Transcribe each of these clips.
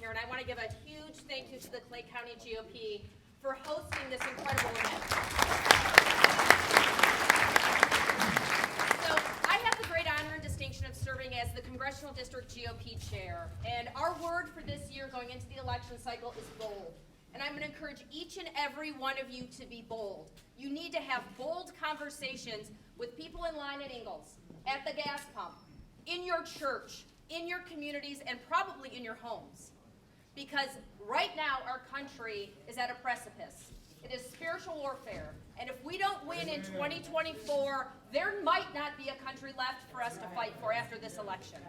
here, and I want to give a huge thank you to the Clay County GOP for hosting this incredible event. So I have the great honor and distinction of serving as the Congressional District GOP Chair, and our word for this year going into the election cycle is bold. And I'm going to encourage each and every one of you to be bold. You need to have bold conversations with people in line at Ingalls, at the gas pump, in your church, in your communities, and probably in your homes. Because right now our country is at a precipice. It is spiritual warfare. And if we don't win in 2024, there might not be a country left for us to fight for after this election.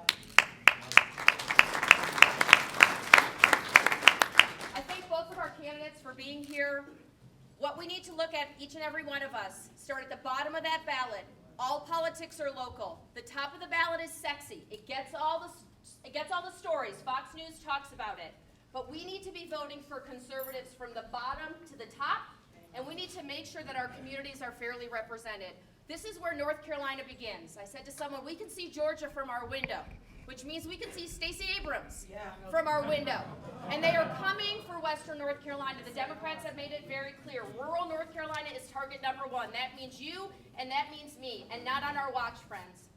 I thank both of our candidates for being here. What we need to look at, each and every one of us, start at the bottom of that ballot. All politics are local. The top of the ballot is sexy. It gets all the stories. Fox News talks about it. But we need to be voting for conservatives from the bottom to the top, and we need to make sure that our communities are fairly represented. This is where North Carolina begins. I said to someone, we can see Georgia from our window, which means we can see Stacey Abrams from our window. And they are coming for Western North Carolina. The Democrats have made it very clear. Rural North Carolina is target number one. That means you, and that means me, and not on our watch, friends.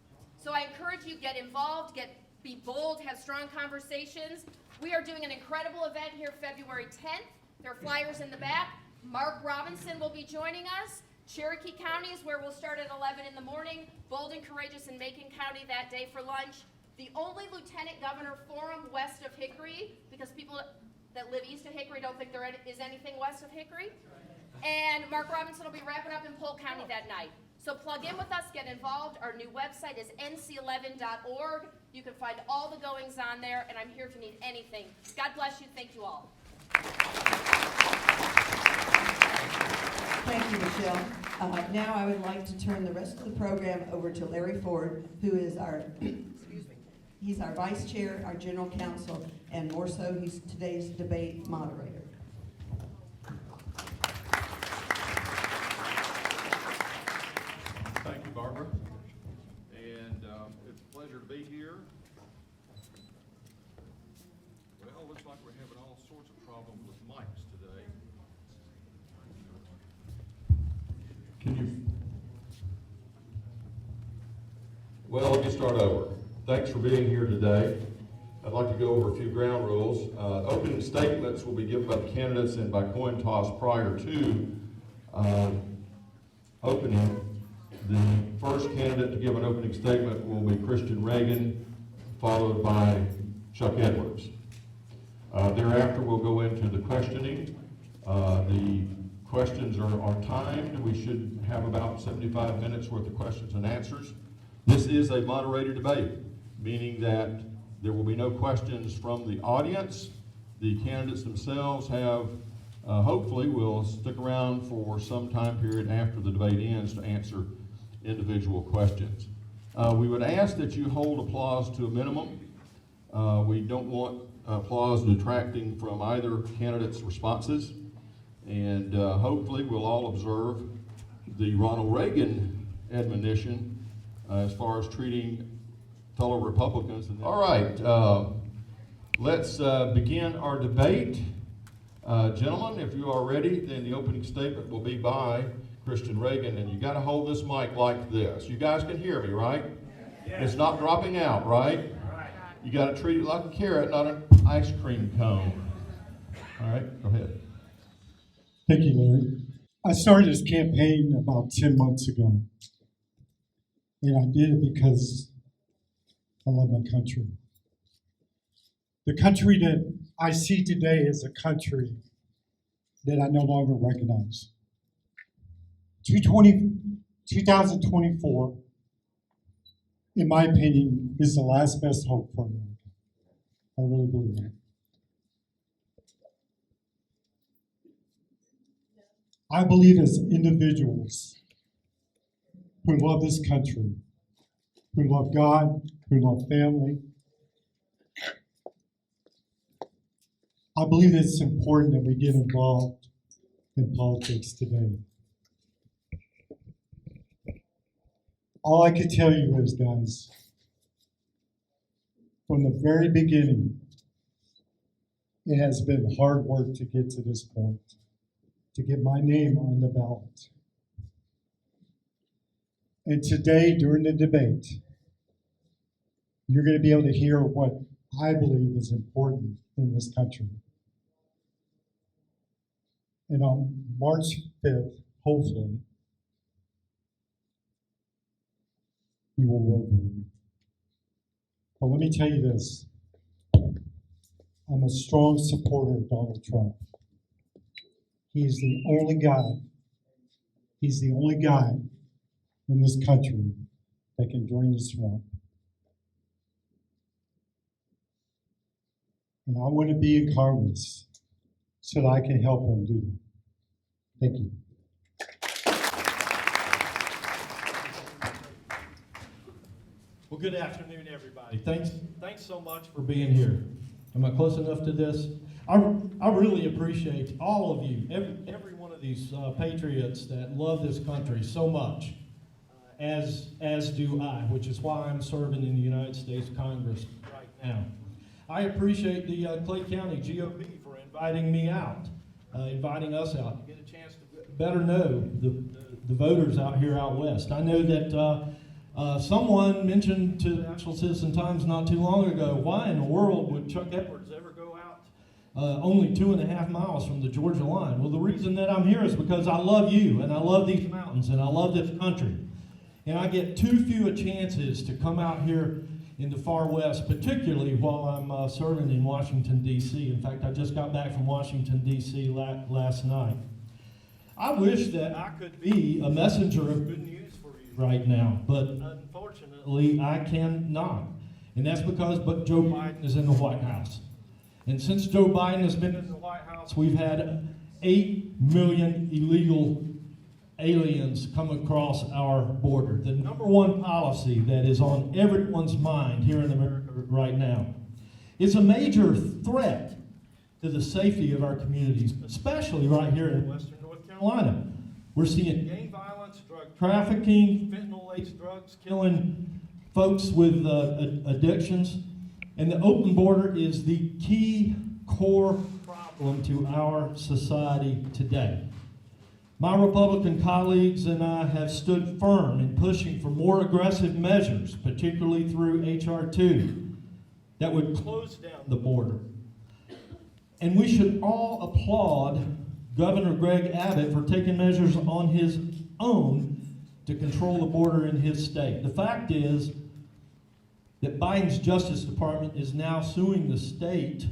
So I encourage you, get involved, be bold, have strong conversations. We are doing an incredible event here February 10th. There are flyers in the back. Mark Robinson will be joining us. Cherokee County is where we'll start at 11 in the morning. Bold and Courageous in Macon County that day for lunch. The only Lieutenant Governor Forum west of Hickory, because people that live east of Hickory don't think there is anything west of Hickory. And Mark Robinson will be wrapping up in Polk County that night. So plug in with us, get involved. Our new website is nc11.org. You can find all the goings on there, and I'm here if you need anything. God bless you. Thank you all. Thank you, Michelle. Now I would like to turn the rest of the program over to Larry Ford, who is our he's our vice chair, our general counsel, and more so, he's today's debate moderator. Thank you, Barbara. And it's a pleasure to be here. Well, looks like we're having all sorts of problems with mics today. Well, let me start over. Thanks for being here today. I'd like to go over a few ground rules. Opening statements will be given by the candidates and by coin toss prior to opening. The first candidate to give an opening statement will be Christian Reagan, followed by Chuck Edwards. Thereafter, we'll go into the questioning. The questions are timed. We should have about 75 minutes worth of questions and answers. This is a moderated debate, meaning that there will be no questions from the audience. The candidates themselves hopefully will stick around for some time period after the debate ends to answer individual questions. We would ask that you hold applause to a minimum. We don't want applause detracting from either candidate's responses. And hopefully we'll all observe the Ronald Reagan admonition as far as treating fellow Republicans. All right, let's begin our debate. Gentlemen, if you are ready, then the opening statement will be by Christian Reagan, and you got to hold this mic like this. You guys can hear me, right? Yes. It's not dropping out, right? Right. You got to treat it like a carrot, not an ice cream cone. All right, go ahead. Thank you, Larry. I started this campaign about 10 months ago, and I did it because I love my country. The country that I see today is a country that I no longer recognize. 2024, in my opinion, is the last best hope for America. I really believe that. I believe as individuals who love this country, who love God, who love family, I believe it's important that we get involved in politics today. All I can tell you is, guys, from the very beginning, It has been hard work to get to this point, to get my name on the ballot. And today, during the debate, you're going to be able to hear what I believe is important in this country. And on March 5th, hopefully, you will vote for me. But let me tell you this. I'm a strong supporter of Donald Trump. He's the only guy in this country that can drain the swamp. And I want to be in Congress so that I can help him do that. Thank you. Well, good afternoon, everybody. Thanks so much for being here. Am I close enough to this? I really appreciate all of you, every one of these patriots that love this country so much, as do I, which is why I'm serving in the United States Congress right now. I appreciate the Clay County GOP for inviting me out, inviting us out to get a chance to better know the voters out here out west. I know that someone mentioned to the National Citizen Times not too long ago, why in the world would Chuck Edwards ever go out only 2.5 miles from the Georgia line? Well, the reason that I'm here is because I love you, and I love these mountains, and I love this country. And I get too few chances to come out here in the far west, particularly while I'm serving in Washington, D.C. In fact, I just got back from Washington, D.C. last night. I wish that I could be a messenger of good news for you right now, but unfortunately, I cannot. And that's because Joe Biden is in the White House. And since Joe Biden has been in the White House, we've had 8 million illegal aliens come across our border. The number one policy that is on everyone's mind here in America right now is a major threat to the safety of our communities, especially right here in Western North Carolina. We're seeing gang violence, drug trafficking, fentanyl-laced drugs killing folks with addictions, and the open border is the key core problem to our society today. My Republican colleagues and I have stood firm in pushing for more aggressive measures, particularly through H.R. 2, that would close down the border. And we should all applaud Governor Greg Abbott for taking measures on his own to control the border in his state. The fact is that Biden's Justice Department is now suing the state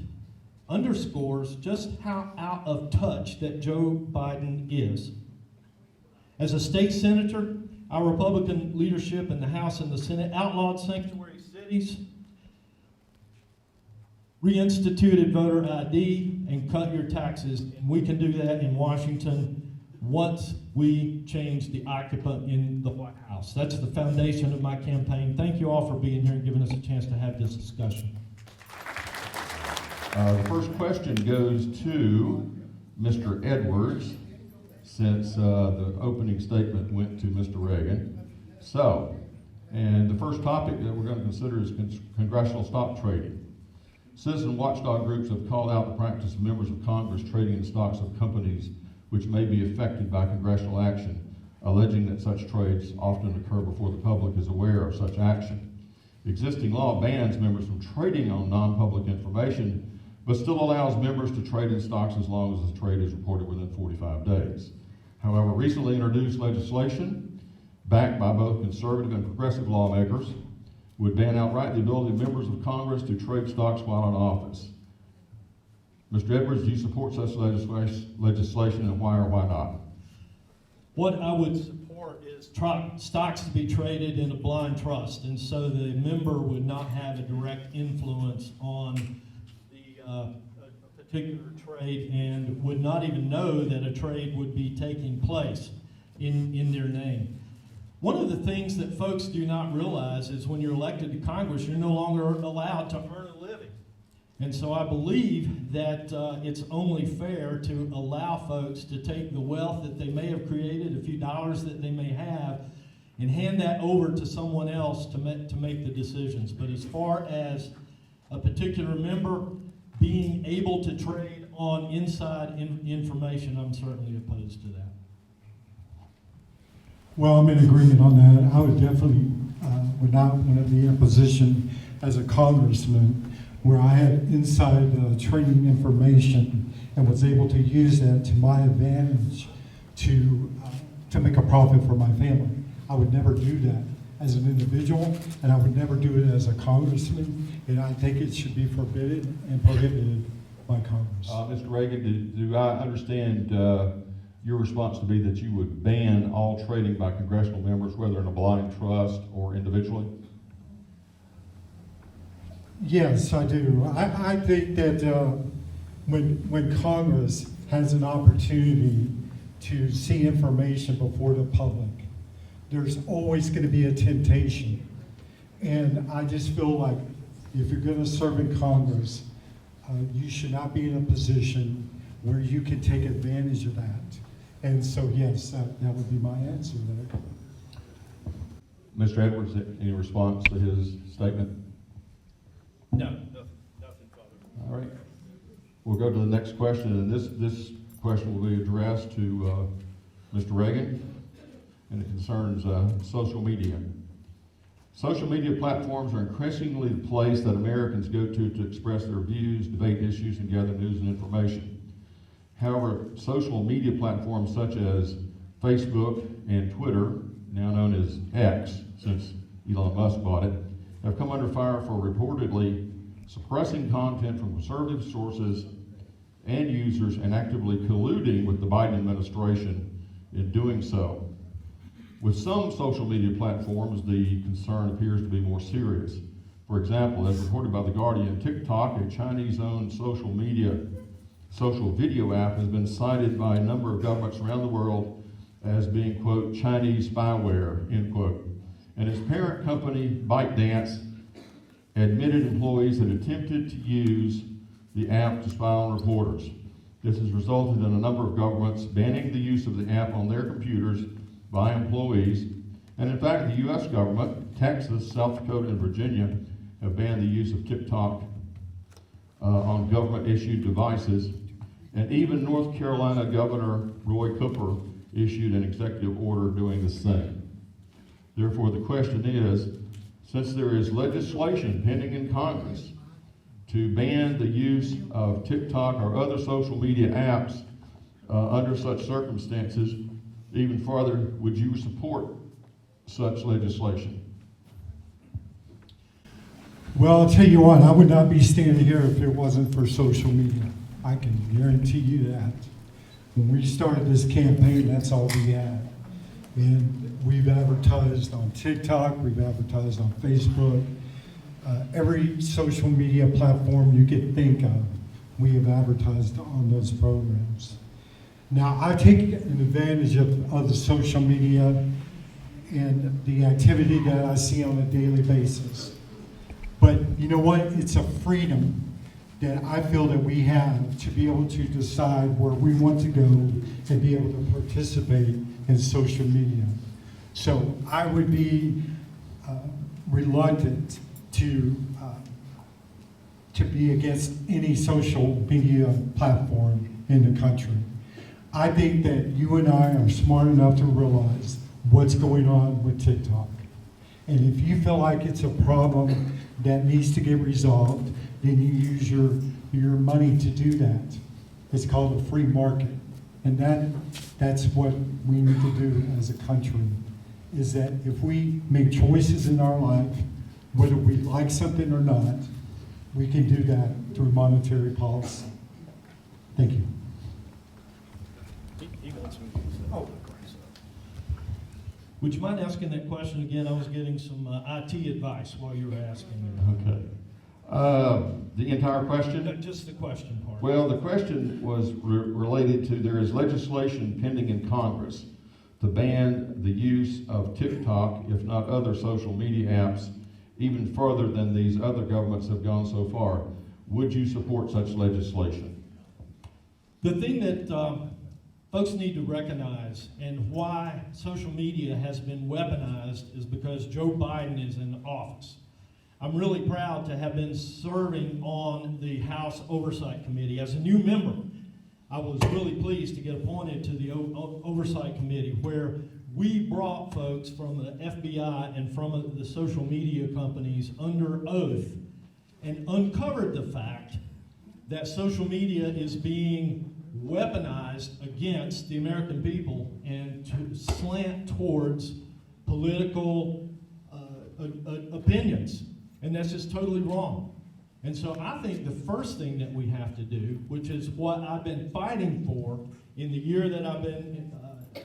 underscores just how out of touch that Joe Biden is. As a state senator, our Republican leadership in the House and the Senate outlawed sanctuary cities, reinstituted voter ID, and cut your taxes. And we can do that in Washington once we change the occupant in the White House. That's the foundation of my campaign. Thank you all for being here and giving us a chance to have this discussion. The first question goes to Mr. Edwards, since the opening statement went to Mr. Reagan. And the first topic that we're going to consider is congressional stock trading. Citizen watchdog groups have called out the practice of members of Congress trading in stocks of companies which may be affected by congressional action, alleging that such trades often occur before the public is aware of such action. Existing law bans members from trading on non-public information, but still allows members to trade in stocks as long as the trade is reported within 45 days. However, recently introduced legislation, backed by both conservative and progressive lawmakers, would ban outright the ability of members of Congress to trade stocks while in office. Mr. Edwards, do you support such legislation, and why or why not? What I would support is stocks to be traded in a blind trust, and so the member would not have a direct influence on a particular trade and would not even know that a trade would be taking place in their name. One of the things that folks do not realize is when you're elected to Congress, you're no longer allowed to earn a living. And so I believe that it's only fair to allow folks to take the wealth that they may have created, a few dollars that they may have, and hand that over to someone else to make the decisions. But as far as a particular member being able to trade on inside information, I'm certainly opposed to that. Well, I'm in agreement on that. I would definitely would not want to be in a position as a congressman where I had inside trading information and was able to use that to my advantage to make a profit for my family. I would never do that as an individual, and I would never do it as a congressman, and I think it should be forbidden and prohibited by Congress. Mr. Reagan, do I understand your response to be that you would ban all trading by congressional members, whether in a blind trust or individually? Yes, I do. I think that when Congress has an opportunity to see information before the public, there's always going to be a temptation. And I just feel like if you're going to serve in Congress, you should not be in a position where you can take advantage of that. And so, yes, that would be my answer there. Mr. Edwards, any response to his statement? No, nothing further. All right. We'll go to the next question, and this question will be addressed to Mr. Reagan, and it concerns social media. Social media platforms are increasingly the place that Americans go to express their views, debate issues, and gather news and information. However, social media platforms such as Facebook and Twitter, now known as X, since Elon Musk bought it, have come under fire for reportedly suppressing content from conservative sources and users and actively colluding with the Biden administration in doing so. With some social media platforms, the concern appears to be more serious. For example, as reported by The Guardian, TikTok, a Chinese-owned social video app, has been cited by a number of governments around the world as being, quote, Chinese spyware, end quote. And its parent company, ByteDance, admitted employees had attempted to use the app to spy on reporters. This has resulted in a number of governments banning the use of the app on their computers by employees. And in fact, the U.S. government, Texas, South Dakota, and Virginia have banned the use of TikTok on government-issued devices. And even North Carolina Governor Roy Cooper issued an executive order doing the same. Therefore, the question is, since there is legislation pending in Congress to ban the use of TikTok or other social media apps under such circumstances, even further, would you support such legislation? Well, I'll tell you what, I would not be standing here if it wasn't for social media. I can guarantee you that. When we started this campaign, that's all we had. And we've advertised on TikTok, we've advertised on Facebook, every social media platform you could think of, we have advertised on those programs. Now, I take an advantage of the social media and the activity that I see on a daily basis. But you know what? It's a freedom that I feel that we have to be able to decide where we want to go and be able to participate in social media. So I would be reluctant to be against any social media platform in the country. I think that you and I are smart enough to realize what's going on with TikTok. And if you feel like it's a problem that needs to get resolved, then you use your money to do that. It's called a free market. And that's what we need to do as a country, is that if we make choices in our life, whether we like something or not, we can do that through monetary policy. Thank you. He wants me to say. Oh. Would you mind asking that question again? I was getting some IT advice while you were asking it. Okay. The entire question? No, just the question part. Well, the question was related to there is legislation pending in Congress to ban the use of TikTok, if not other social media apps, even further than these other governments have gone so far. Would you support such legislation? The thing that folks need to recognize and why social media has been weaponized is because Joe Biden is in office. I'm really proud to have been serving on the House Oversight Committee. As a new member, I was really pleased to get appointed to the Oversight Committee, where we brought folks from the FBI and from the social media companies under oath and uncovered the fact that social media is being weaponized against the American people and to slant towards political opinions. And that's just totally wrong. And so I think the first thing that we have to do, which is what I've been fighting for in the year that I've been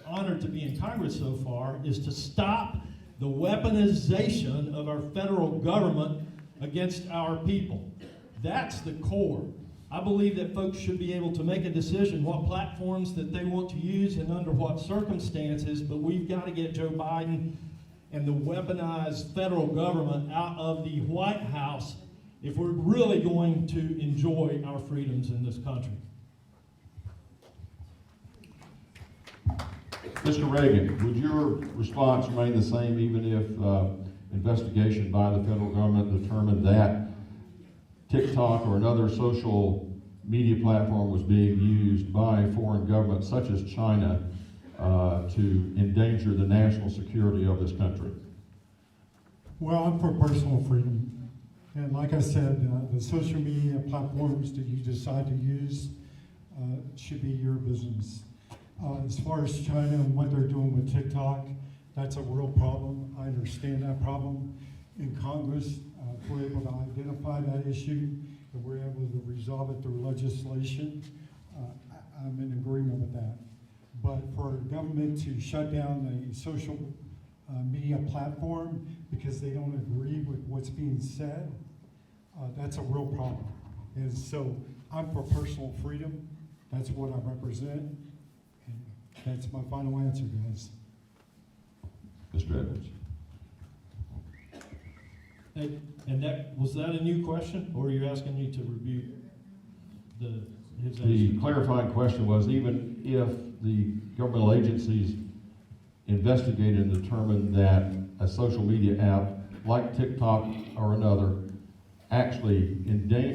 honored to be in Congress so far, is to stop the weaponization of our federal government against our people. That's the core. I believe that folks should be able to make a decision what platforms that they want to use and under what circumstances, but we've got to get Joe Biden and the weaponized federal government out of the White House if we're really going to enjoy our freedoms in this country. Mr. Reagan, would your response remain the same even if investigation by the federal government determined that TikTok or another social media platform was being used by foreign governments such as China to endanger the national security of this country? Well, I'm for personal freedom. And like I said, the social media platforms that you decide to use should be your business. As far as China and what they're doing with TikTok, that's a real problem. I understand that problem. In Congress, if we're able to identify that issue and we're able to resolve it through legislation, I'm in agreement with that. But for government to shut down a social media platform because they don't agree with what's being said, that's a real problem. And so I'm for personal freedom. That's what I represent. And that's my final answer, guys. Mr. Edwards. And that, was that a new question, or are you asking me to review his answer? The clarifying question was, even if the governmental agencies investigated and determined that a social media app like TikTok or another actually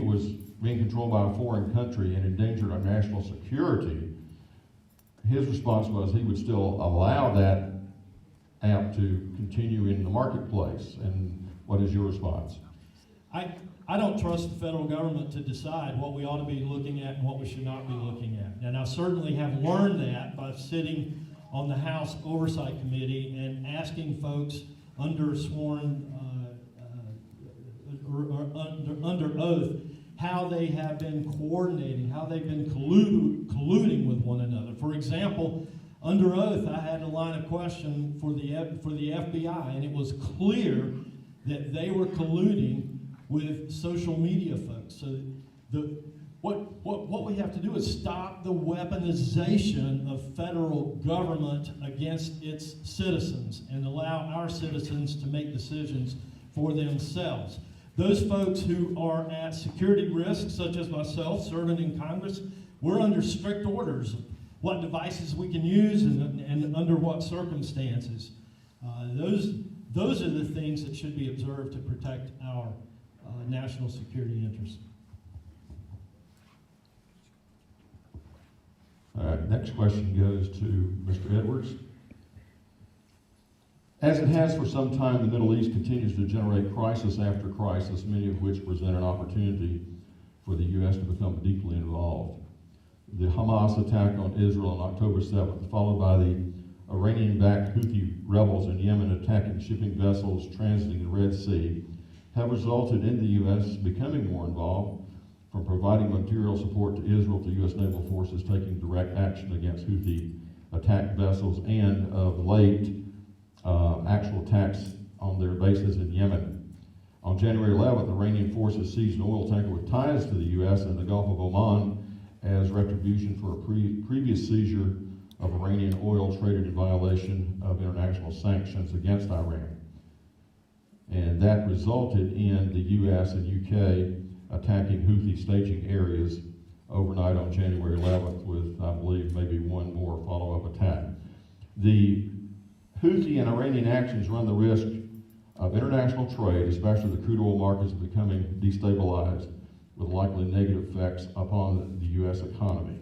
was being controlled by a foreign country and endangered our national security, his response was he would still allow that app to continue in the marketplace. And what is your response? I don't trust the federal government to decide what we ought to be looking at and what we should not be looking at. And I certainly have learned that by sitting on the House Oversight Committee and asking folks under sworn, under oath, how they have been coordinating, how they've been colluding with one another. For example, under oath, I had a line of question for the FBI, and it was clear that they were colluding with social media folks. So what we have to do is stop the weaponization of federal government against its citizens and allow our citizens to make decisions for themselves. Those folks who are at security risk, such as myself serving in Congress, we're under strict orders of what devices we can use and under what circumstances. Those are the things that should be observed to protect our national security interests. All right, next question goes to Mr. Edwards. As it has for some time, the Middle East continues to generate crisis after crisis, many of which present an opportunity for the U.S. to become deeply involved. The Hamas attack on Israel on October 7th, followed by the Iranian-backed Houthi rebels in Yemen attacking shipping vessels transiting the Red Sea, have resulted in the U.S. becoming more involved, from providing material support to Israel to U.S. naval forces taking direct action against Houthi attacked vessels, and of late, actual attacks on their bases in Yemen. On January 11th, Iranian forces seized an oil tanker with ties to the U.S. in the Gulf of Oman as retribution for a previous seizure of Iranian oil traded in violation of international sanctions against Iran. And that resulted in the U.S. and U.K. attacking Houthi staging areas overnight on January 11th with, I believe, maybe one more follow-up attack. The Houthi and Iranian actions run the risk of international trade, especially the crude oil markets, becoming destabilized with likely negative effects upon the U.S. economy.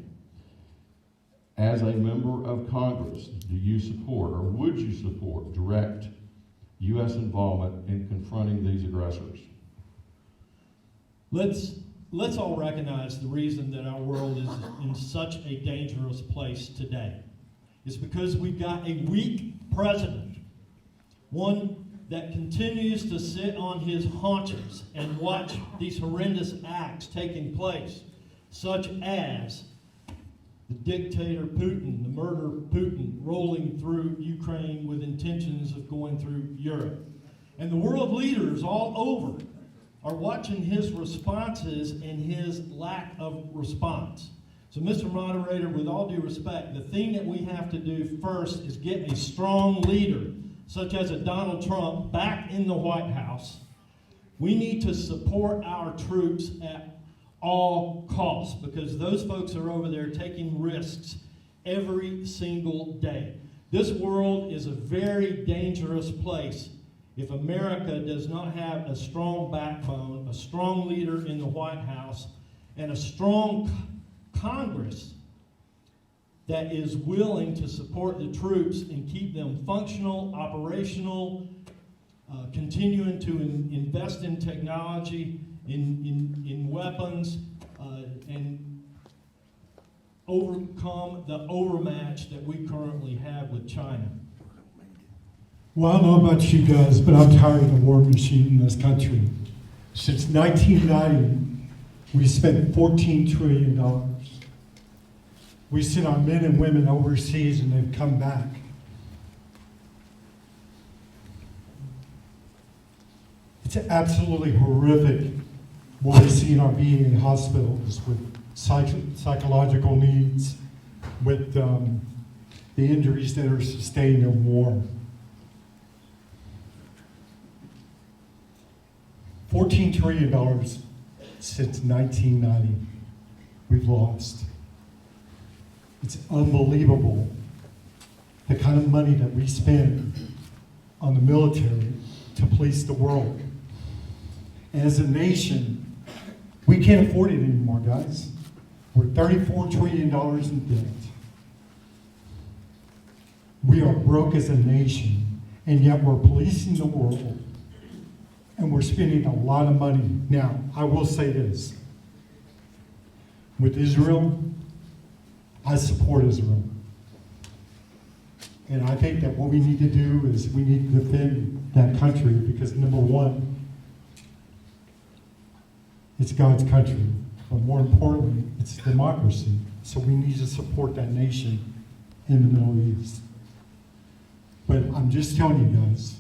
As a member of Congress, do you support, or would you support, direct U.S. involvement in confronting these aggressors? Let's all recognize the reason that our world is in such a dangerous place today. It's because we've got a weak president, one that continues to sit on his haunches and watch these horrendous acts taking place, such as the dictator Putin, the murderer Putin, rolling through Ukraine with intentions of going through Europe. And the world leaders all over are watching his responses and his lack of response. So, Mr. Moderator, with all due respect, the thing that we have to do first is get a strong leader, such as a Donald Trump, back in the White House. We need to support our troops at all costs, because those folks are over there taking risks every single day. This world is a very dangerous place if America does not have a strong backbone, a strong leader in the White House, and a strong Congress that is willing to support the troops and keep them functional, operational, continuing to invest in technology, in weapons, and overcome the overmatch that we currently have with China. Well, I don't know about you guys, but I'm tired of the war machine in this country. Since 1990, we spent $14 trillion. We sent our men and women overseas and they've come back. It's absolutely horrific what we see in our being in hospitals with psychological needs, with the injuries that are sustained in war. $14 trillion since 1990 we've lost. It's unbelievable the kind of money that we spend on the military to police the world. As a nation, we can't afford it anymore, guys. We're $34 trillion in debt. We are broke as a nation, and yet we're policing the world, and we're spending a lot of money. Now, I will say this. With Israel, I support Israel. And I think that what we need to do is we need to defend that country because, number one, it's God's country. But more importantly, it's democracy. So we need to support that nation in the Middle East. But I'm just telling you guys,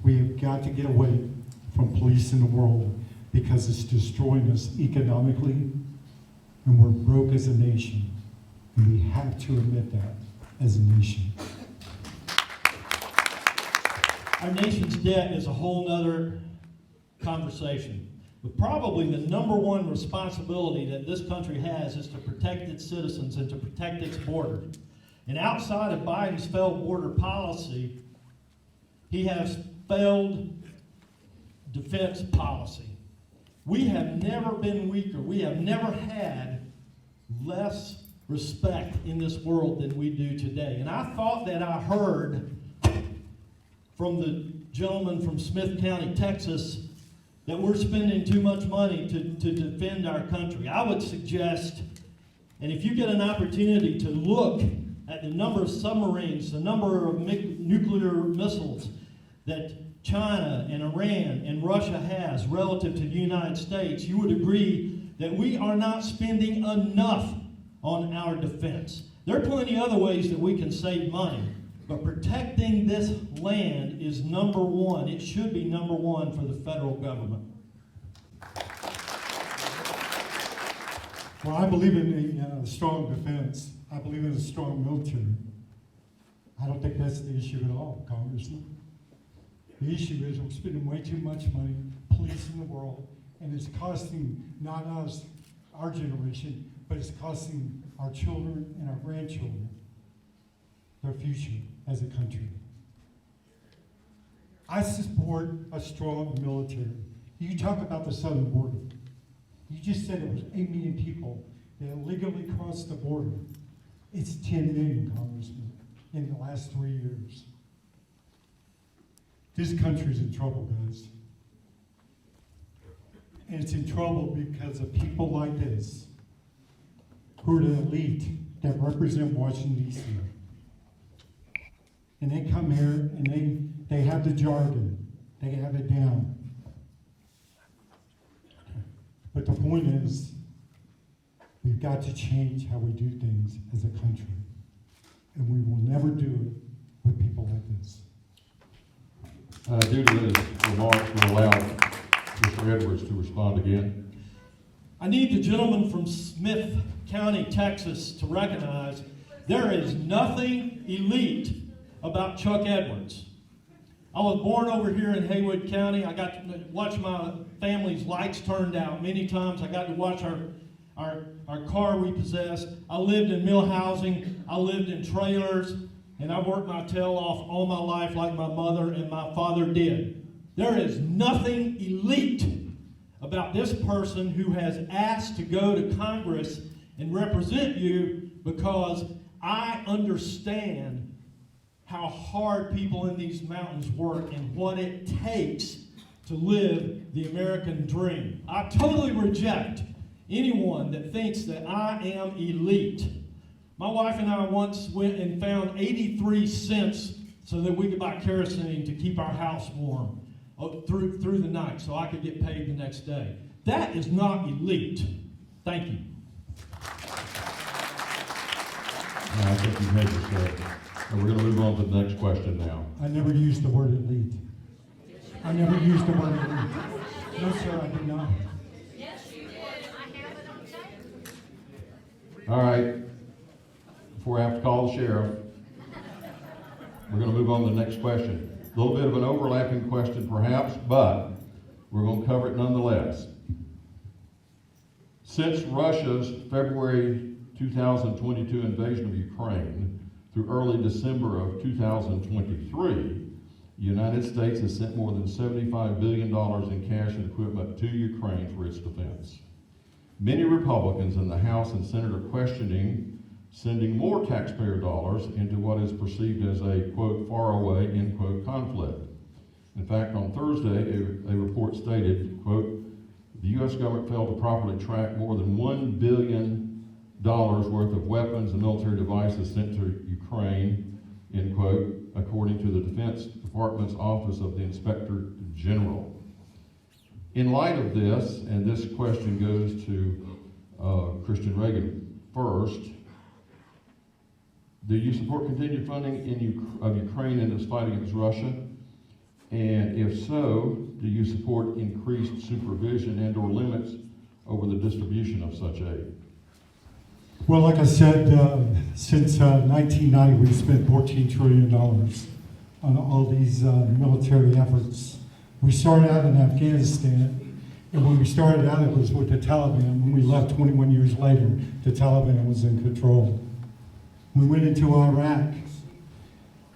we have got to get away from policing the world because it's destroying us economically, and we're broke as a nation. And we have to admit that as a nation. Our nation's debt is a whole nother conversation. But probably the number one responsibility that this country has is to protect its citizens and to protect its border. And outside of Biden's failed border policy, he has failed defense policy. We have never been weaker. We have never had less respect in this world than we do today. And I thought that I heard from the gentleman from Smith County, Texas, that we're spending too much money to defend our country. I would suggest, and if you get an opportunity to look at the number of submarines, the number of nuclear missiles that China and Iran and Russia has relative to the United States, you would agree that we are not spending enough on our defense. There are plenty of other ways that we can save money, but protecting this land is number one. It should be number one for the federal government. Well, I believe in a strong defense. I believe in a strong military. I don't think that's the issue at all, Congressman. The issue is we're spending way too much money policing the world, and it's costing not us, our generation, but it's costing our children and our grandchildren their future as a country. I support a strong military. You talk about the southern border. You just said it was 8 million people that illegally crossed the border. It's 10 million, Congressman, in the last 3 years. This country's in trouble, guys. And it's in trouble because of people like this, who are the elite that represent Washington, D.C. And they come here and they have the jargon. They have it down. But the point is, we've got to change how we do things as a country. And we will never do it with people like this. Due to his remarks, we'll allow Mr. Edwards to respond again. I need the gentleman from Smith County, Texas, to recognize there is nothing elite about Chuck Edwards. I was born over here in Haywood County. I got to watch my family's lights turned out many times. I got to watch our car repossessed. I lived in mill housing. I lived in trailers. And I worked my tail off all my life like my mother and my father did. There is nothing elite about this person who has asked to go to Congress and represent you, because I understand how hard people in these mountains work and what it takes to live the American dream. I totally reject anyone that thinks that I am elite. My wife and I once went and found 83 cents so that we could buy kerosene to keep our house warm through the night so I could get paid the next day. That is not elite. Thank you. I think you've made your say. And we're going to move on to the next question now. I never used the word elite. I never used the word elite. No, sir, I did not. Yes, you did. I have it on tape. All right. Before I have to call the sheriff, we're going to move on to the next question. A little bit of an overlapping question perhaps, but we're going to cover it nonetheless. Since Russia's February 2022 invasion of Ukraine through early December of 2023, the United States has sent more than $75 billion in cash and equipment to Ukraine for its defense. Many Republicans in the House and Senate are questioning sending more taxpayer dollars into what is perceived as a, quote, faraway, end quote, conflict. In fact, on Thursday, a report stated, quote, the U.S. government failed to properly track more than $1 billion worth of weapons and military devices sent to Ukraine, end quote, according to the Defense Department's Office of the Inspector General. In light of this, and this question goes to Christian Reagan first, do you support continued funding of Ukraine in its fight against Russia? And if so, do you support increased supervision and or limits over the distribution of such aid? Well, like I said, since 1990, we've spent $14 trillion on all these military efforts. We started out in Afghanistan, and when we started out, it was with the Taliban. When we left 21 years later, the Taliban was in control. We went into Iraq.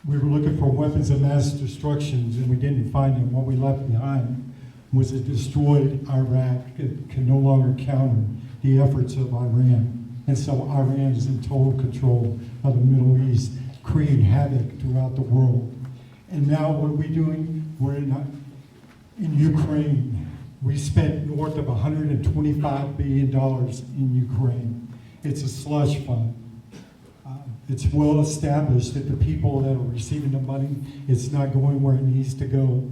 We were looking for weapons of mass destruction, and we didn't find them. What we left behind was a destroyed Iraq. It can no longer counter the efforts of Iran. And so Iran is in total control of the Middle East, creating havoc throughout the world. And now what are we doing? We're in Ukraine. We spent north of $125 billion in Ukraine. It's a slush fund. It's well established that the people that are receiving the money, it's not going where it needs to go.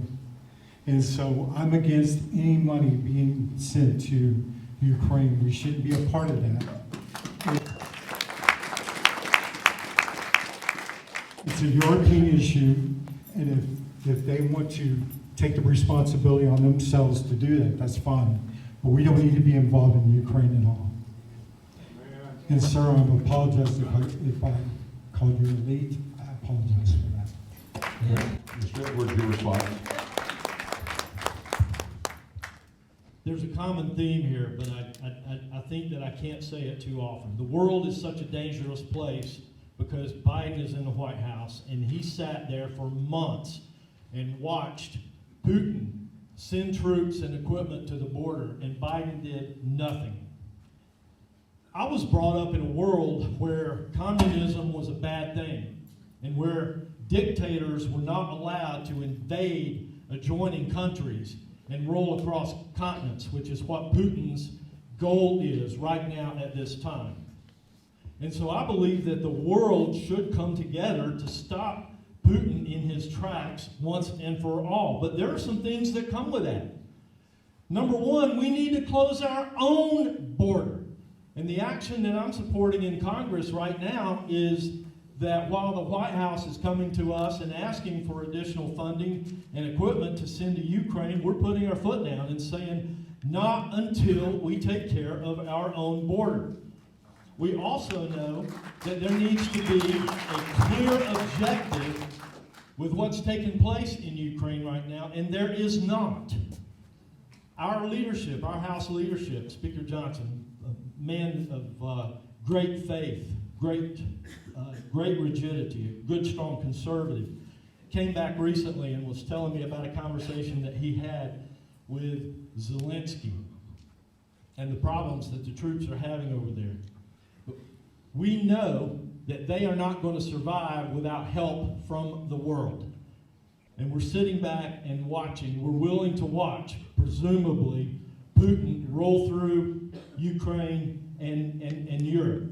And so I'm against any money being sent to Ukraine. We shouldn't be a part of that. It's a European issue, and if they want to take the responsibility on themselves to do that, that's fine. But we don't need to be involved in Ukraine at all. And sir, I apologize if I called you elite. I apologize for that. Mr. Edwards, your response. There's a common theme here, but I think that I can't say it too often. The world is such a dangerous place because Biden is in the White House, and he sat there for months and watched Putin send troops and equipment to the border, and Biden did nothing. I was brought up in a world where communism was a bad thing, and where dictators were not allowed to invade adjoining countries and roll across continents, which is what Putin's goal is right now at this time. And so I believe that the world should come together to stop Putin in his tracks once and for all. But there are some things that come with that. Number one, we need to close our own border. And the action that I'm supporting in Congress right now is that while the White House is coming to us and asking for additional funding and equipment to send to Ukraine, we're putting our foot down and saying, not until we take care of our own border. We also know that there needs to be a clear objective with what's taking place in Ukraine right now, and there is not. Our leadership, our House leadership, Speaker Johnson, a man of great faith, great rigidity, a good, strong conservative, came back recently and was telling me about a conversation that he had with Zelensky and the problems that the troops are having over there. But we know that they are not going to survive without help from the world. And we're sitting back and watching. We're willing to watch, presumably, Putin roll through Ukraine and Europe.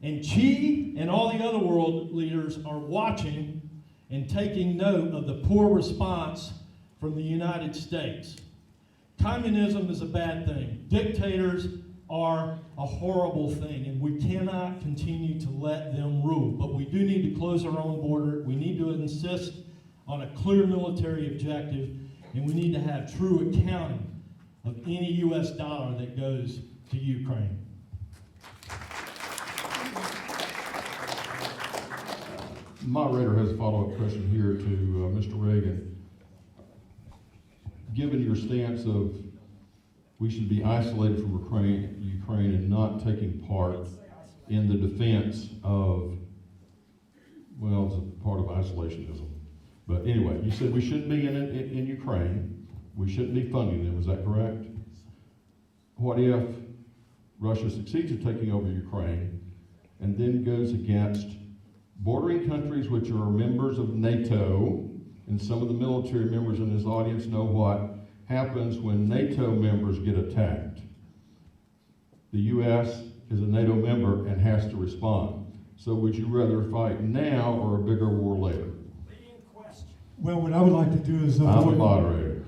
And Xi and all the other world leaders are watching and taking note of the poor response from the United States. Communism is a bad thing. Dictators are a horrible thing, and we cannot continue to let them rule. But we do need to close our own border. We need to insist on a clear military objective, and we need to have true accounting of any U.S. dollar that goes to Ukraine. Moderator has a follow-up question here to Mr. Reagan. Given your stance of we should be isolated from Ukraine and not taking part in the defense of, well, it's a part of isolationism. But anyway, you said we shouldn't be in Ukraine. We shouldn't be funding them. Is that correct? What if Russia succeeds in taking over Ukraine and then goes against bordering countries which are members of NATO, and some of the military members in this audience know what happens when NATO members get attacked? The U.S. is a NATO member and has to respond. So would you rather fight now or a bigger war later? Well, what I would like to do is I'm a avoid. moderator.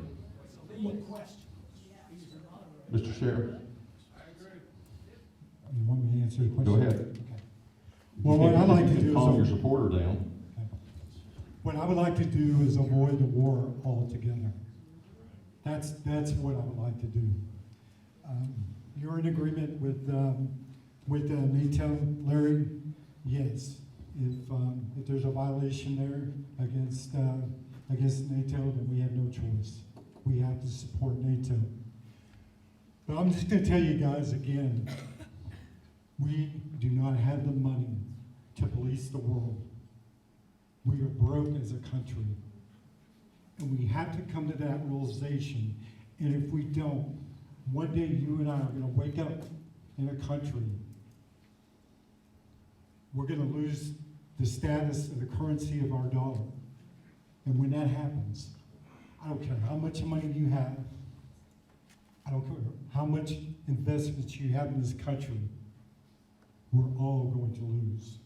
Mr. Sheriff, You want me to answer the question? go ahead. Okay. Well, what I'd like to do is calm your supporter down. what I would like to do is avoid the war altogether. That's what I would like to do. You're in agreement with NATO, Larry? Yes. If there's a violation there against NATO, then we have no choice. We have to support NATO. But I'm just going to tell you guys again, we do not have the money to police the world. We are broke as a country. And we have to come to that realization. And if we don't, one day you and I are going to wake up in a country. We're going to lose the status of the currency of our dollar. And when that happens, I don't care how much money you have, I don't care how much investments you have in this country, we're all going to lose.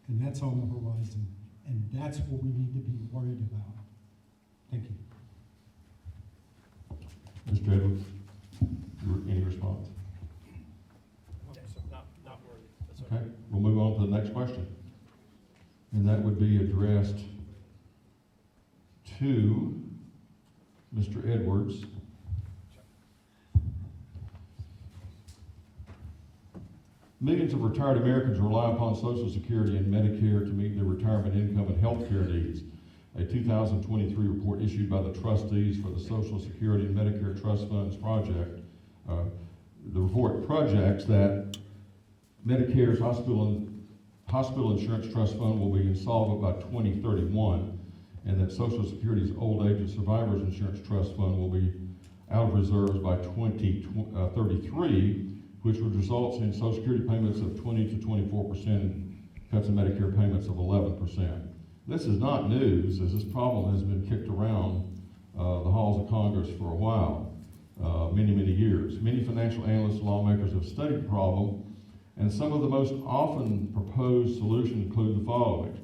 And that's on the horizon. And that's what we need to be worried about. Thank you. Mr. Edwards, any response? Not worthy. That's Okay, we'll move on to the next question. And that would be addressed to Mr. Edwards. Millions of retired Americans rely upon Social Security and Medicare to meet their retirement income and health care needs. A 2023 report issued by the trustees for the Social Security and Medicare Trust Funds project, the report projects that Medicare's hospital insurance trust fund will be insolvent by 2031, and that Social Security's Old Age and Survivors Insurance Trust Fund will be out of reserves by 2033, which would result in Social Security payments of 20 to 24% and cuts in Medicare payments of 11%. This is not news, as this problem has been kicked around the halls of Congress for a while, many years. Many financial analysts and lawmakers have studied the problem, and some of the most often proposed solutions include the following: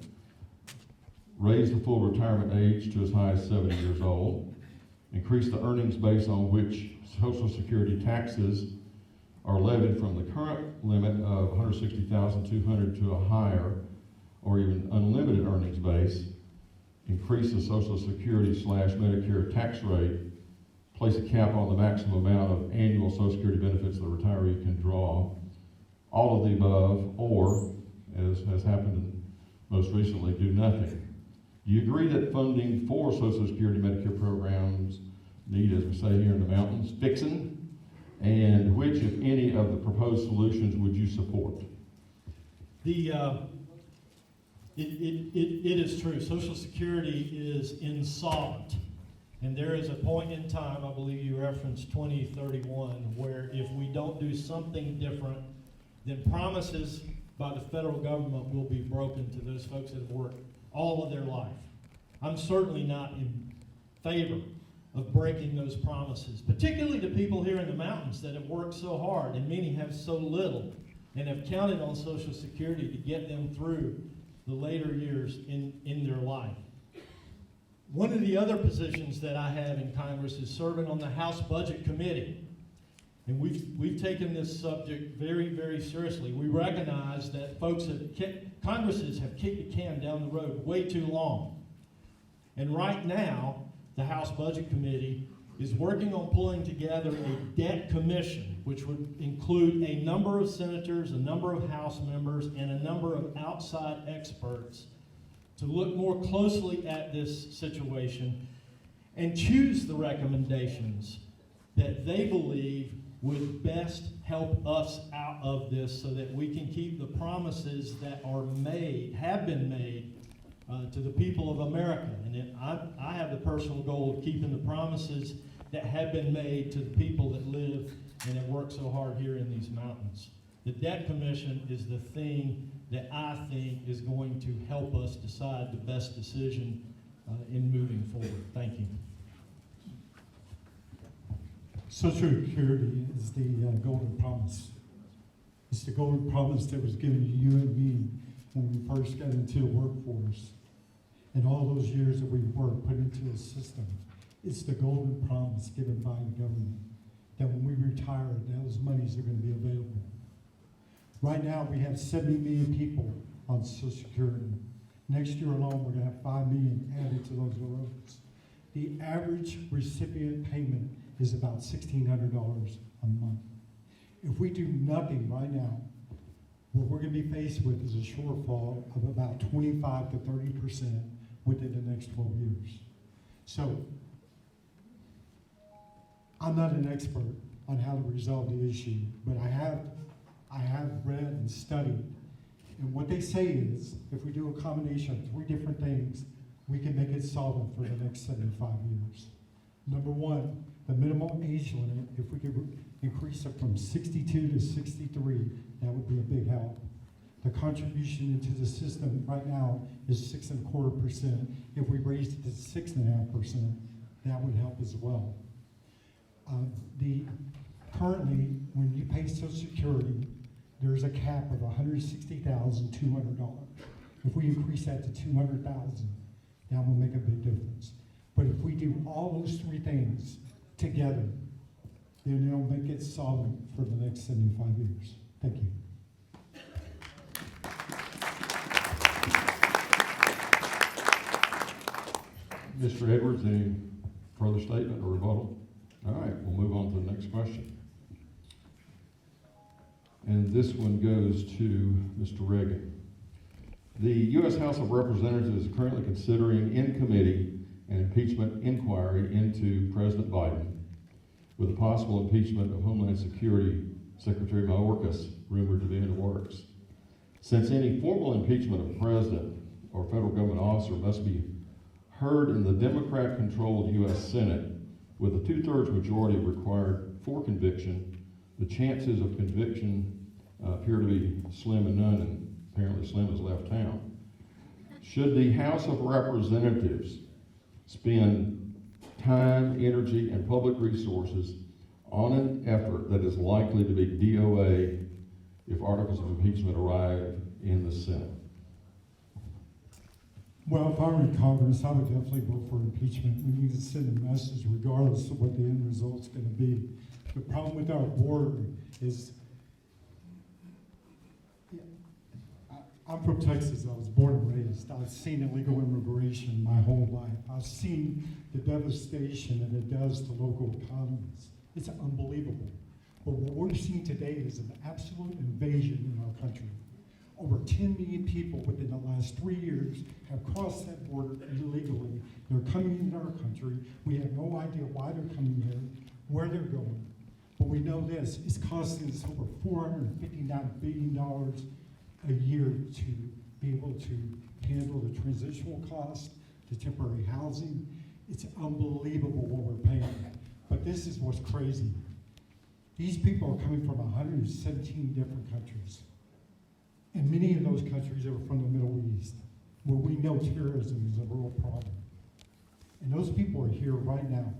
raise the full retirement age to as high as 70 years old, increase the earnings base on which Social Security taxes are levied from the current limit of $160,200 to a higher or even unlimited earnings base, increase the Social Security/Medicare tax rate, place a cap on the maximum amount of annual Social Security benefits the retiree can draw, all of the above, or, as has happened most recently, do nothing. Do you agree that funding for Social Security Medicare programs need, as we say here in the mountains, fixing? And which, if any, of the proposed solutions would you support? It is true. Social Security is insolvent. And there is a point in time, I believe you referenced 2031, where if we don't do something different, then promises by the federal government will be broken to those folks that have worked all of their life. I'm certainly not in favor of breaking those promises, particularly to people here in the mountains that have worked so hard, and many have so little, and have counted on Social Security to get them through the later years in their life. One of the other positions that I have in Congress is serving on the House Budget Committee. And we've taken this subject very seriously. We recognize that Congresses have kicked the can down the road way too long. And right now, the House Budget Committee is working on pulling together a debt commission, which would include a number of senators, a number of House members, and a number of outside experts to look more closely at this situation and choose the recommendations that they believe would best help us out of this so that we can keep the promises that have been made to the people of America. And I have the personal goal of keeping the promises that have been made to the people that live and have worked so hard here in these mountains. The Debt Commission is the thing that I think is going to help us decide the best decision in moving forward. Thank you. Social Security is the golden promise. It's the golden promise that was given to you and me when we first got into the workforce. And all those years that we worked put into the system. It's the golden promise given by the government that when we retire, those monies are going to be available. Right now, we have 70 million people on Social Security. Next year alone, we're going to have 5 million added to those rolls. The average recipient payment is about $1,600 a month. If we do nothing right now, what we're going to be faced with is a shortfall of about 25 to 30% within the next 12 years. So, I'm not an expert on how to resolve the issue, but I have read and studied. And what they say is, if we do a combination of 3 different things, we can make it solvent for the next 75 years. Number 1, the minimum age limit, if we could increase it from 62 to 63, that would be a big help. The contribution into the system right now is 6.25%. If we raised it to 6.5%, that would help as well. Currently, when you pay Social Security, there's a cap of $160,200. If we increase that to $200,000, that will make a big difference. But if we do all those 3 things together, then it'll make it solvent for the next 75 years. Thank you. Mr. Edwards, any further statement or rebuttal? All right, we'll move on to the next question. And this one goes to Mr. Reagan. The U.S. House of Representatives is currently considering in committee an impeachment inquiry into President Biden, with a possible impeachment of Homeland Security Secretary Mayorkas rumored to be in the works. Since any formal impeachment of a president or federal government officer must be heard in the Democrat-controlled U.S. Senate with a 2/3 majority required for conviction, the chances of conviction appear to be slim and none, and apparently Slim has left town. Should the House of Representatives spend time, energy, and public resources on an effort that is likely to be DOA if articles of impeachment arrive in the Senate? Well, if I were in Congress, I would definitely vote for impeachment. We need to send a message regardless of what the end result's gonna be. The problem with our border is, I'm from Texas. I was born and raised. I've seen illegal immigration my whole life. I've seen the devastation that it does to local economies. It's unbelievable. But what we're seeing today is an absolute invasion in our country. Over 10 million people within the last 3 years have crossed that border illegally. They're coming into our country. We have no idea why they're coming here, where they're going. But we know this, it's costing us over $459 billion a year to be able to handle the transitional cost, the temporary housing. It's unbelievable what we're paying. But this is what's crazy. These people are coming from 117 different countries. And many of those countries are from the Middle East, where we know terrorism is a real problem. And those people are here right now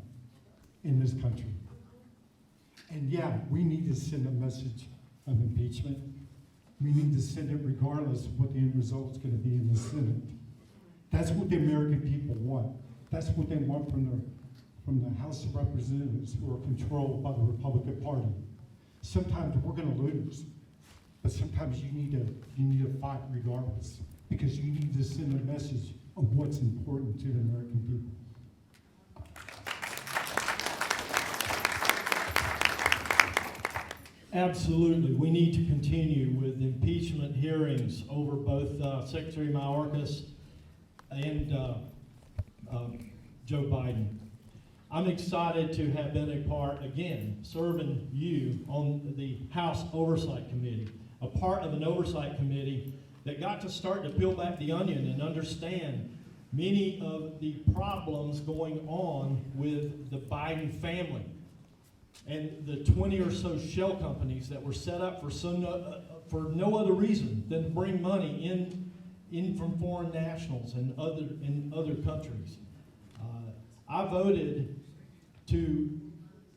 in this country. And yeah, we need to send a message of impeachment. We need to send it regardless of what the end result is going to be in the Senate. That's what the American people want. That's what they want from the House of Representatives, who are controlled by the Republican Party. Sometimes we're going to lose, but sometimes you need to fight regardless, because you need to send a message of what's important to the American people. Absolutely. We need to continue with impeachment hearings over both Secretary Mayorkas and Joe Biden. I'm excited to have been a part, again, serving you on the House Oversight Committee, a part of an oversight committee that got to start to peel back the onion and understand many of the problems going on with the Biden family and the 20 or so shell companies that were set up for no other reason than to bring money in from foreign nationals and other countries. I voted to,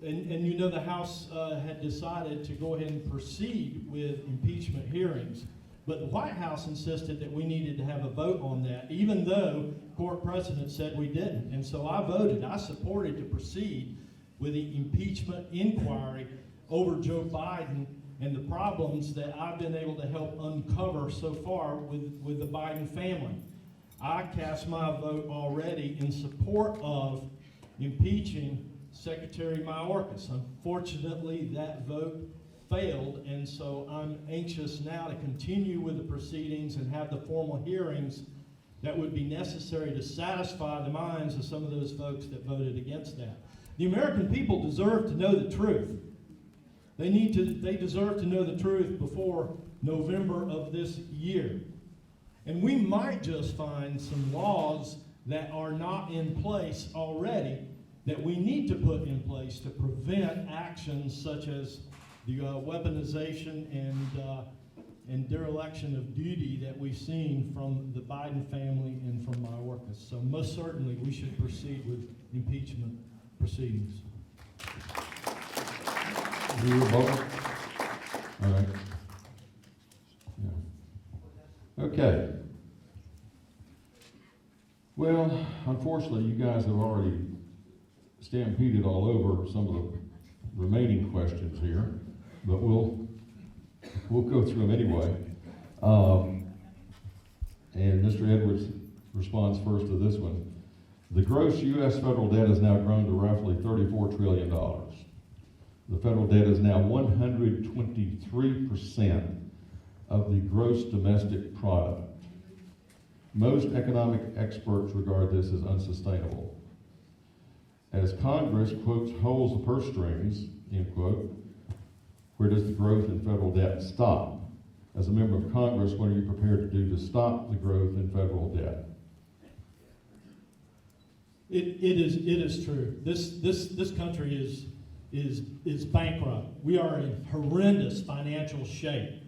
and you know, the House had decided to go ahead and proceed with impeachment hearings, but the White House insisted that we needed to have a vote on that, even though court precedent said we didn't. And so I supported to proceed with the impeachment inquiry over Joe Biden and the problems that I've been able to help uncover so far with the Biden family. I cast my vote already in support of impeaching Secretary Mayorkas. Unfortunately, that vote failed, and so I'm anxious now to continue with the proceedings and have the formal hearings that would be necessary to satisfy the minds of some of those folks that voted against that. The American people deserve to know the truth. They deserve to know the truth before November of this year. And we might just find some laws that are not in place already that we need to put in place to prevent actions such as the weaponization and dereliction of duty that we've seen from the Biden family and from Mayorkas. So most certainly we should proceed with impeachment proceedings. Do you vote? All right. Yeah. Okay. Well, unfortunately, you guys have already stampeded all over some of the remaining questions here, but we'll go through them anyway. And Mr. Edwards responds first to this one. The gross U.S. federal debt has now grown to roughly $34 trillion. The federal debt is now 123% of the gross domestic product. Most economic experts regard this as unsustainable. As Congress, quotes, holds the purse strings, end quote, where does the growth in federal debt stop? As a member of Congress, what are you prepared to do to stop the growth in federal debt? It is true. This country is bankrupt. We are in horrendous financial shape.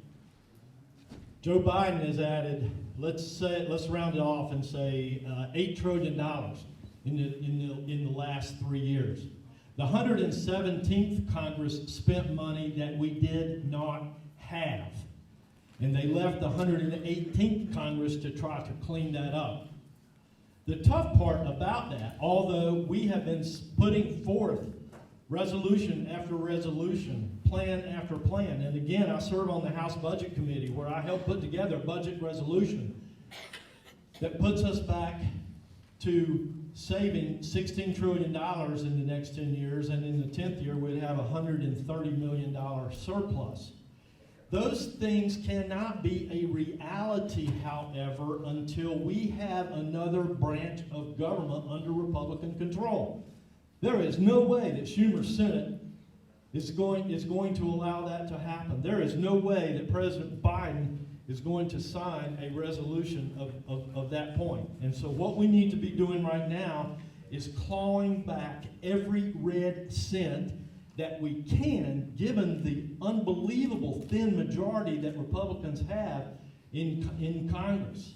Joe Biden has added, let's round it off and say $8 trillion in the last 3 years. The 117th Congress spent money that we did not have, and they left the 118th Congress to try to clean that up. The tough part about that, although we have been putting forth resolution after resolution, plan after plan, and again, I serve on the House Budget Committee where I helped put together a budget resolution that puts us back to saving $16 trillion in the next 10 years, and in the 10th year, we'd have a $130 million surplus. Those things cannot be a reality, however, until we have another branch of government under Republican control. There is no way that Schumer's Senate is going to allow that to happen. There is no way that President Biden is going to sign a resolution of that point. And so what we need to be doing right now is clawing back every red cent that we can, given the unbelievable thin majority that Republicans have in Congress.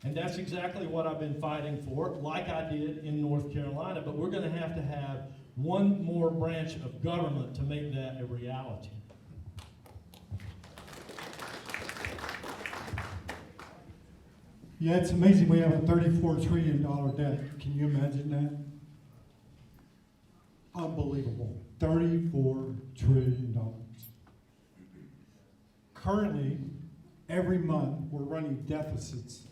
And that's exactly what I've been fighting for, like I did in North Carolina, but we're going to have one more branch of government to make that a reality. Yeah, it's amazing we have a $34 trillion debt. Can you imagine that? Unbelievable. $34 trillion. Currently, every month, we're running deficits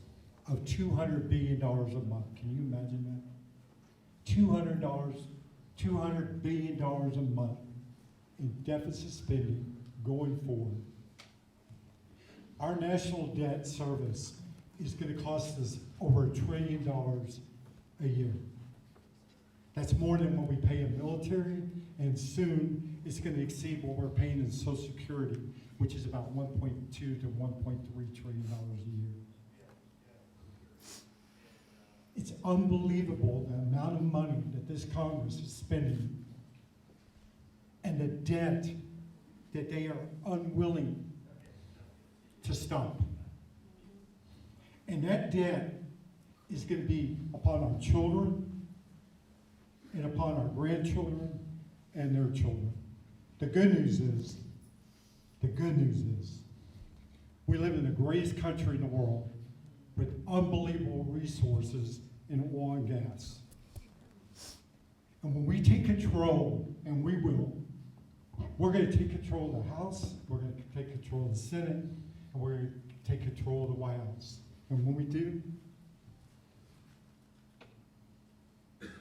of $200 billion a month. Can you imagine that? $200 billion a month in deficit spending going forward. Our national debt service is going to cost us over $1 trillion a year. That's more than what we pay in military, and soon it's going to exceed what we're paying in Social Security, which is about $1.2 to $1.3 trillion a year. It's unbelievable the amount of money that this Congress is spending and the debt that they are unwilling to stop. And that debt is going to be upon our children and upon our grandchildren and their children. The good news is, we live in the greatest country in the world with unbelievable resources in oil and gas. And when we take control, and we will, we're going to take control of the House, we're going to take control of the Senate, and we're going to take control of the White House. And when we do,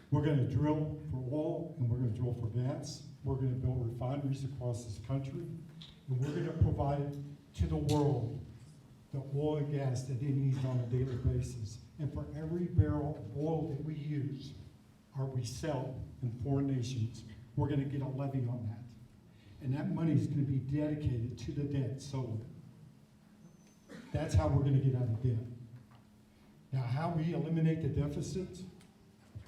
we're going to drill for oil, and we're going to drill for gas. We're going to build refineries across this country, and we're going to provide to the world the oil and gas that it needs on a daily basis. And for every barrel of oil that we use or we sell in foreign nations, we're going to get a levy on that. And that money is going to be dedicated to the debt solely. That's how we're going to get out of debt. Now, how we eliminate the deficits,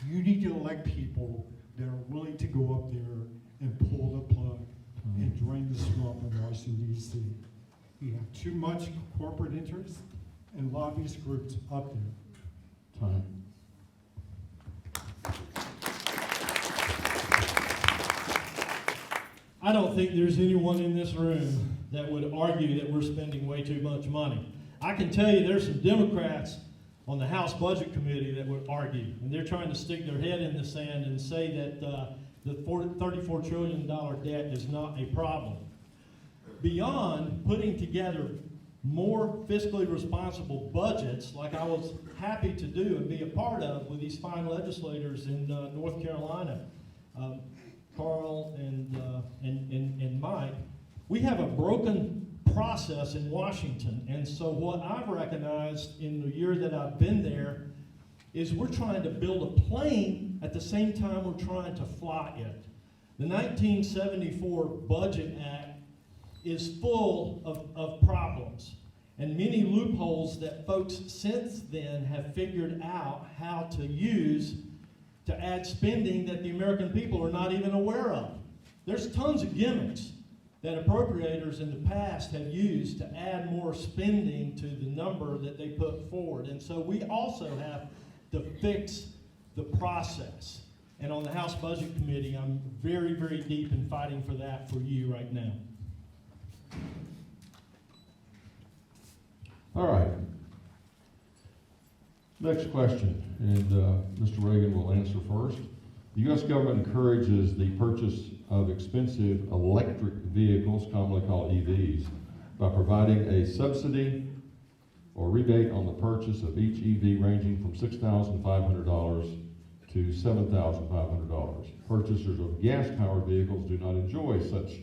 you need to elect people that are willing to go up there and pull the plug and drain the swamp in Washington, D.C. You have too much corporate interest and lobbyist groups up there. Time. I don't think there's anyone in this room that would argue that we're spending way too much money. I can tell you there's some Democrats on the House Budget Committee that would argue, and they're trying to stick their head in the sand and say that the $34 trillion debt is not a problem. Beyond putting together more fiscally responsible budgets, like I was happy to do and be a part of with these fine legislators in North Carolina, Carl and Mike, we have a broken process in Washington. And so what I've recognized in the year that I've been there is we're trying to build a plane at the same time we're trying to fly it. The 1974 Budget Act is full of problems and many loopholes that folks since then have figured out how to use to add spending that the American people are not even aware of. There's tons of gimmicks that appropriators in the past have used to add more spending to the number that they put forward. And so we also have to fix the process. And on the House Budget Committee, I'm very, very deep in fighting for that for you right now. All right. Next question, and Mr. Reagan will answer first. The U.S. government encourages the purchase of expensive electric vehicles, commonly called EVs, by providing a subsidy or rebate on the purchase of each EV ranging from $6,500 to $7,500. Purchasers of gas-powered vehicles do not enjoy such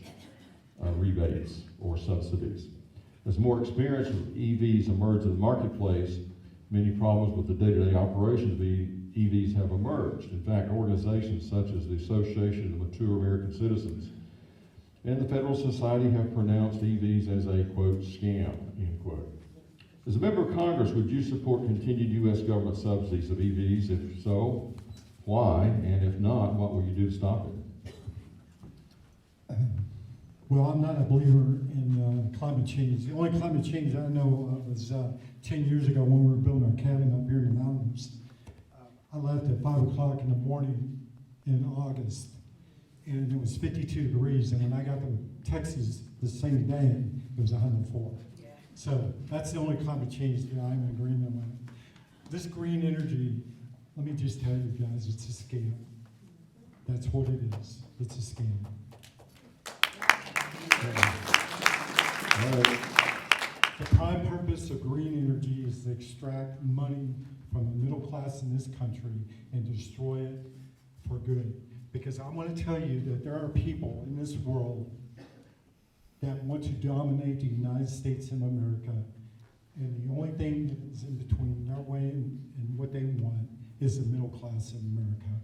rebates or subsidies. As more experience with EVs emerge in the marketplace, many problems with the day-to-day operations of EVs have emerged. In fact, organizations such as the Association of Mature American Citizens and the Federal Society have pronounced EVs as a, quote, scam, end quote. As a member of Congress, would you support continued U.S. government subsidies of EVs? If so, why? And if not, what will you do to stop it? Well, I'm not a believer in climate change. The only climate change I know of was 10 years ago when we were building our cabin up here in the mountains. I left at 5 o'clock in the morning in August, and it was 52 degrees, and when I got to Texas the same day, it was 104. Yeah. So that's the only climate change that I'm in agreement with. This green energy, let me just tell you guys, it's a scam. That's what it is. It's a scam. All right. The prime purpose of green energy is to extract money from the middle class in this country and destroy it for good. Because I want to tell you that there are people in this world that want to dominate the United States of America, and the only thing that is in between their way and what they want is the middle class in America.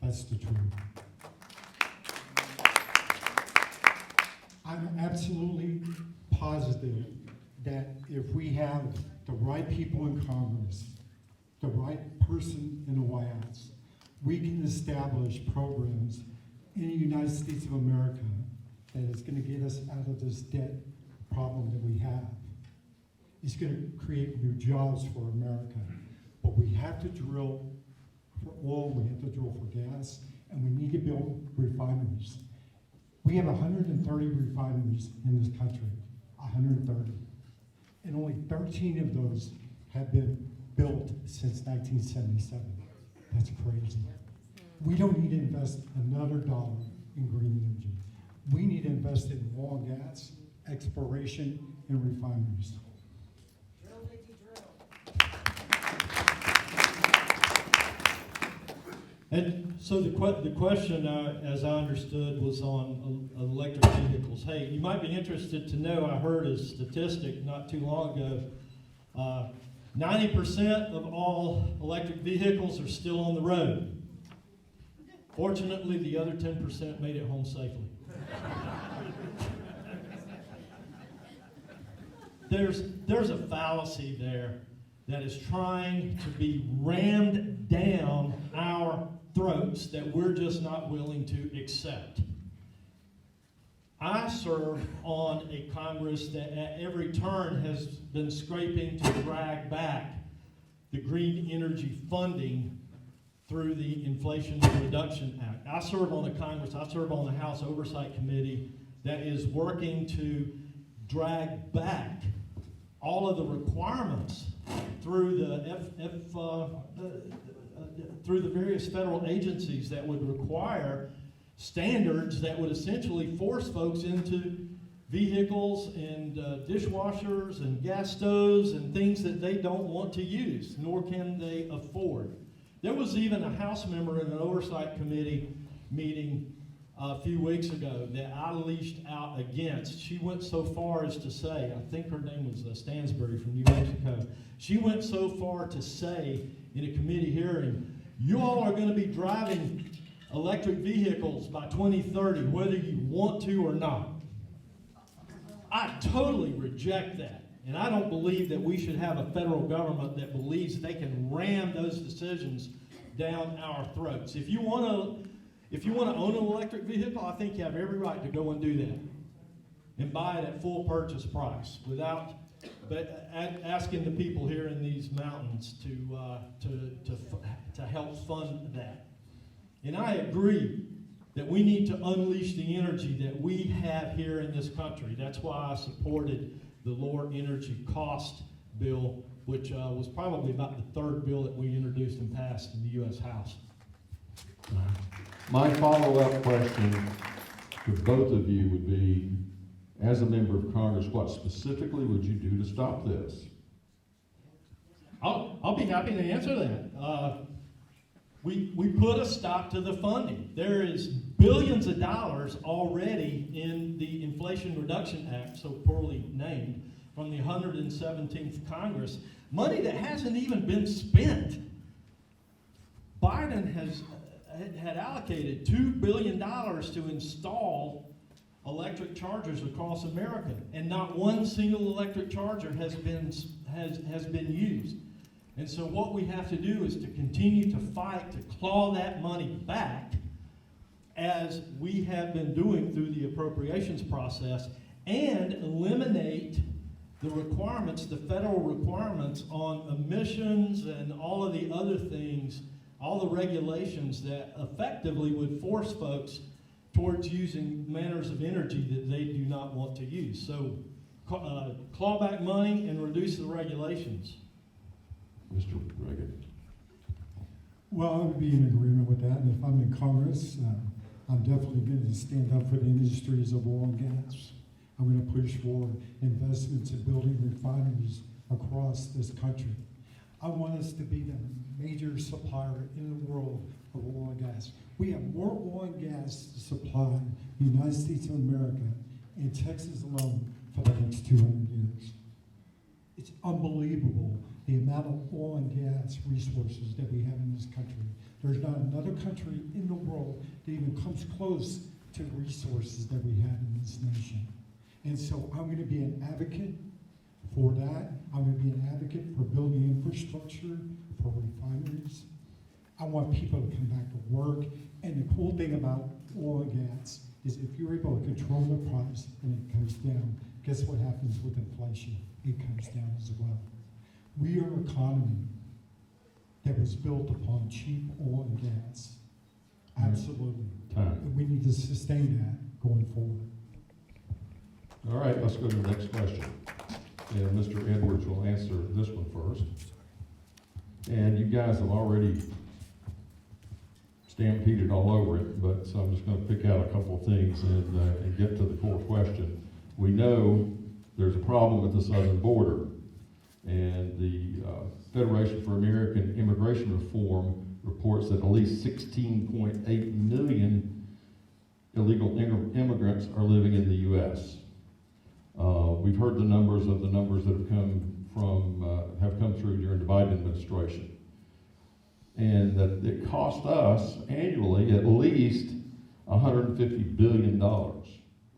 That's the truth. I'm absolutely positive that if we have the right people in Congress, the right person in the White House, we can establish programs in the United States of America that is going to get us out of this debt problem that we have. It's going to create new jobs for America. But we have to drill for oil, we have to drill for gas, and we need to build refineries. We have 130 refineries in this country, 130. And only 13 of those have been built since 1977. That's crazy. We don't need to invest another dollar in green energy. We need to invest in oil and gas, exploration, and refineries. And so the question, as I understood, was on electric vehicles. Hey, you might be interested to know, I heard a statistic not too long ago, 90% of all electric vehicles are still on the road. Fortunately, the other 10% made it home safely. There's a fallacy there that is trying to be rammed down our throats that we're just not willing to accept. I serve on a Congress that at every turn has been scraping to drag back the green energy funding through the Inflation Reduction Act. I serve on a Congress, I serve on the House Oversight Committee that is working to drag back all of the requirements through through the various federal agencies that would require standards that would essentially force folks into vehicles and dishwashers and gas stoves and things that they don't want to use, nor can they afford. There was even a House member in an Oversight Committee meeting a few weeks ago that I leashed out against. She went so far as to say, I think her name was Stansbury from New Mexico, she went so far to say in a committee hearing, you all are going to be driving electric vehicles by 2030, whether you want to or not. I totally reject that. And I don't believe that we should have a federal government that believes they can ram those decisions down our throats. If you want to own an electric vehicle, I think you have every right to go and do that and buy it at full purchase price without asking the people here in these mountains to help fund that. And I agree that we need to unleash the energy that we have here in this country. That's why I supported the lower energy cost bill, which was probably about the third bill that we introduced and passed in the U.S. House. My follow-up question to both of you would be, as a member of Congress, what specifically would you do to stop this? I'll be happy to answer that. We put a stop to the funding. There is billions of dollars already in the Inflation Reduction Act, so poorly named, from the 117th Congress, money that hasn't even been spent. Biden had allocated $2 billion to install electric chargers across America, and not one single electric charger has been used. And so what we have to do is to continue to fight to claw that money back, as we have been doing through the appropriations process, and eliminate the requirements, the federal requirements on emissions and all of the other things, all the regulations that effectively would force folks towards using manners of energy that they do not want to use. So claw back money and reduce the regulations. Mr. Reagan. Well, I would be in agreement with that. And if I'm in Congress, I'm definitely going to stand up for the industries of oil and gas. I'm going to push for investments in building refineries across this country. I want us to be the major supplier in the world of oil and gas. We have more oil and gas to supply the United States of America and Texas alone for the next 200 years. It's unbelievable the amount of oil and gas resources that we have in this country. There's not another country in the world that even comes close to the resources that we have in this nation. And so I'm going to be an advocate for that. I'm going to be an advocate for building infrastructure for refineries. I want people to come back to work. And the cool thing about oil and gas is if you're able to control the price and it comes down, guess what happens with inflation? It comes down as well. We are an economy that was built upon cheap oil and gas. Absolutely. And we need to sustain that going forward. All right, let's go to the next question. And Mr. Edwards will answer this one first. And you guys have already stampeded all over it, but so I'm just going to pick out a couple of things and get to the core question. We know there's a problem at the southern border, and the Federation for American Immigration Reform reports that at least 16.8 million illegal immigrants are living in the U.S. We've heard the numbers that have come through during the Biden administration, and that it cost us annually at least $150 billion.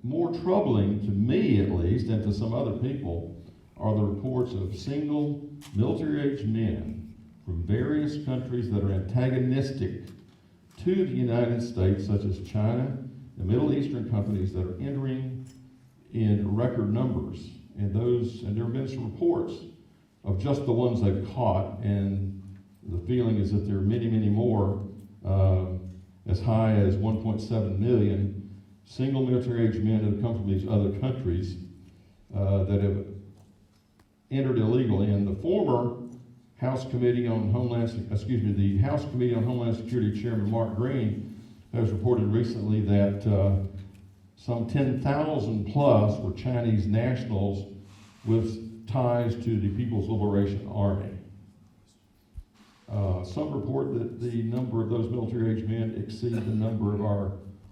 More troubling to me, at least, and to some other people, are the reports of single military-age men from various countries that are antagonistic to the United States, such as China and Middle Eastern companies that are entering in record numbers. And there have been some reports of just the ones they've caught, and the feeling is that there are many, many more, as high as 1.7 million single military-age men that have come from these other countries that have entered illegally. And the former House Committee on Homeland Security Chairman Mark Green has reported recently that some 10,000 plus were Chinese nationals with ties to the People's Liberation Army. Some report that the number of those military-age men exceed the number of our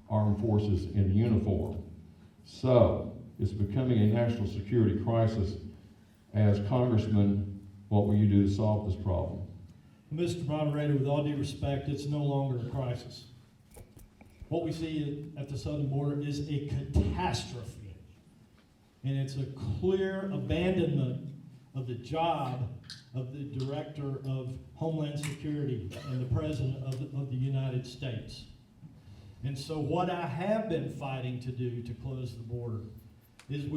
armed forces in uniform. So it's becoming a national security crisis. As Congressman, what will you do to solve this problem? Mr. Moderator, with all due respect, it's no longer a crisis. What we see at the southern border is a catastrophe. And it's a clear abandonment of the job of the Director of Homeland Security and the President of the United States. And so what I have been fighting to do to close the border is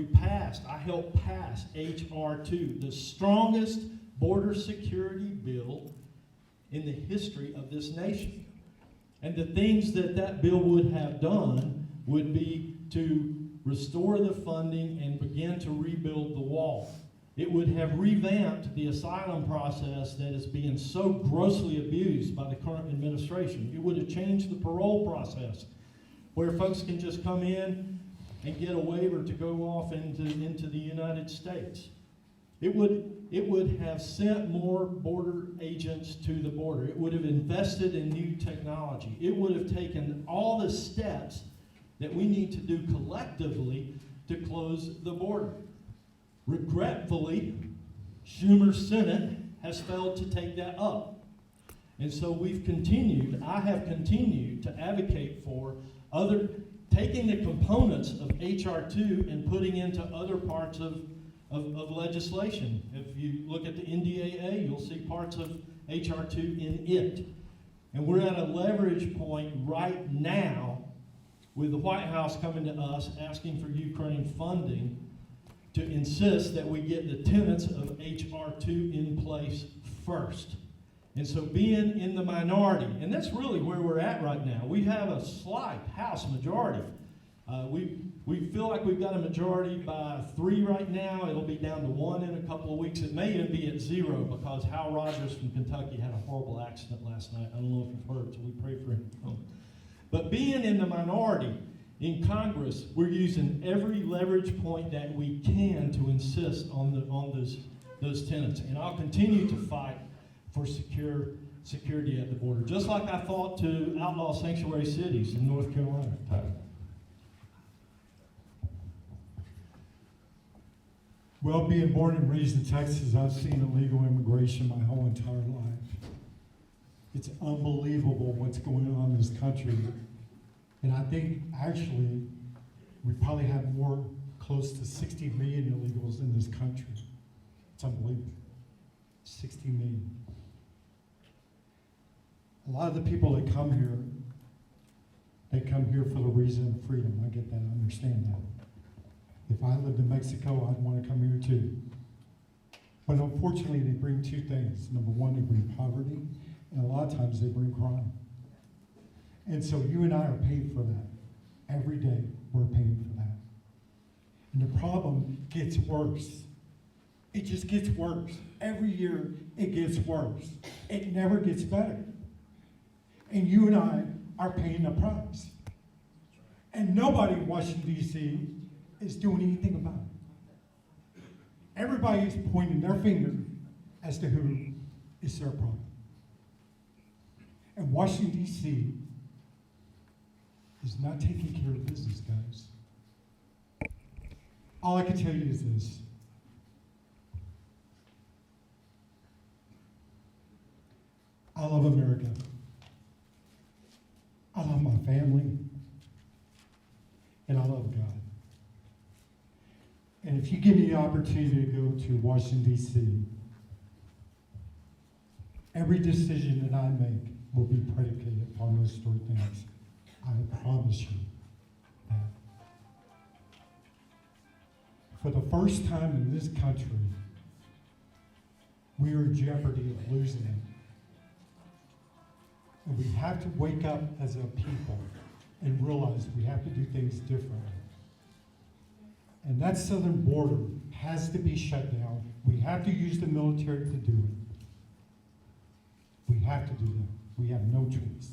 I helped pass H.R. 2, the strongest border security bill in the history of this nation. And the things that bill would have done would be to restore the funding and begin to rebuild the wall. It would have revamped the asylum process that is being so grossly abused by the current administration. It would have changed the parole process, where folks can just come in and get a waiver to go off into the United States. It would have sent more border agents to the border. It would have invested in new technology. It would have taken all the steps that we need to do collectively to close the border. Regretfully, Schumer's Senate has failed to take that up. And so I have continued to advocate for taking the components of H.R. 2 and putting into other parts of legislation. If you look at the NDAA, you'll see parts of H.R. 2 in it. And we're at a leverage point right now with the White House coming to us asking for Ukraine funding to insist that we get the tenets of H.R. 2 in place first. And so being in the minority, and that's really where we're at right now. We have a slight House majority. We feel like we've got a majority by 3 right now. It'll be down to 1 in a couple of weeks. It may even be at 0 because Hal Rogers from Kentucky had a horrible accident last night. I don't know if you've heard, so we pray for him. But being in the minority in Congress, we're using every leverage point that we can to insist on those tenets. And I'll continue to fight for security at the border, just like I fought to outlaw sanctuary cities in North Carolina. Well, being born and raised in Texas, I've seen illegal immigration my whole entire life. It's unbelievable what's going on in this country. And I think, actually, we probably have close to 60 million illegals in this country. It's unbelievable. 60 million. A lot of the people that come here, they come here for the reason of freedom. I get that, I understand that. If I lived in Mexico, I'd want to come here too. But unfortunately, they bring 2 things. Number 1, they bring poverty, and a lot of times they bring crime. And so you and I are paying for that. Every day, we're paying for that. And the problem gets worse. It just gets worse. Every year, it gets worse. It never gets better. And you and I are paying the price. And nobody in Washington, D.C. is doing anything about it. Everybody is pointing their finger as to who is their problem. And Washington, D.C. is not taking care of business, guys. All I can tell you is this. I love America. I love my family. And I love God. And if you give me the opportunity to go to Washington, D.C., every decision that I make will be predicated upon those 3 things. I promise you that. For the first time in this country, we are in jeopardy of losing it. And we have to wake up as a people and realize we have to do things differently. And that southern border has to be shut down. We have to use the military to do it. We have to do that. We have no choice.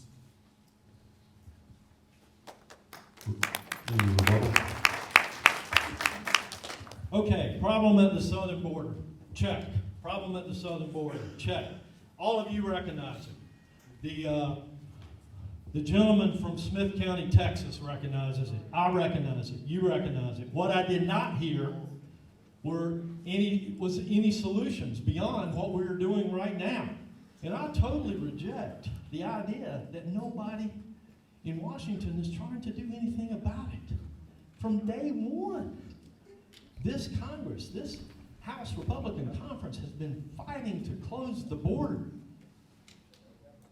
Okay, problem at the southern border. Check. Problem at the southern border. Check. All of you recognize it. The gentleman from Smith County, Texas recognizes it. I recognize it. You recognize it. What I did not hear was any solutions beyond what we're doing right now. And I totally reject the idea that nobody in Washington is trying to do anything about it. From day one, this Congress, this House Republican Conference has been fighting to close the border.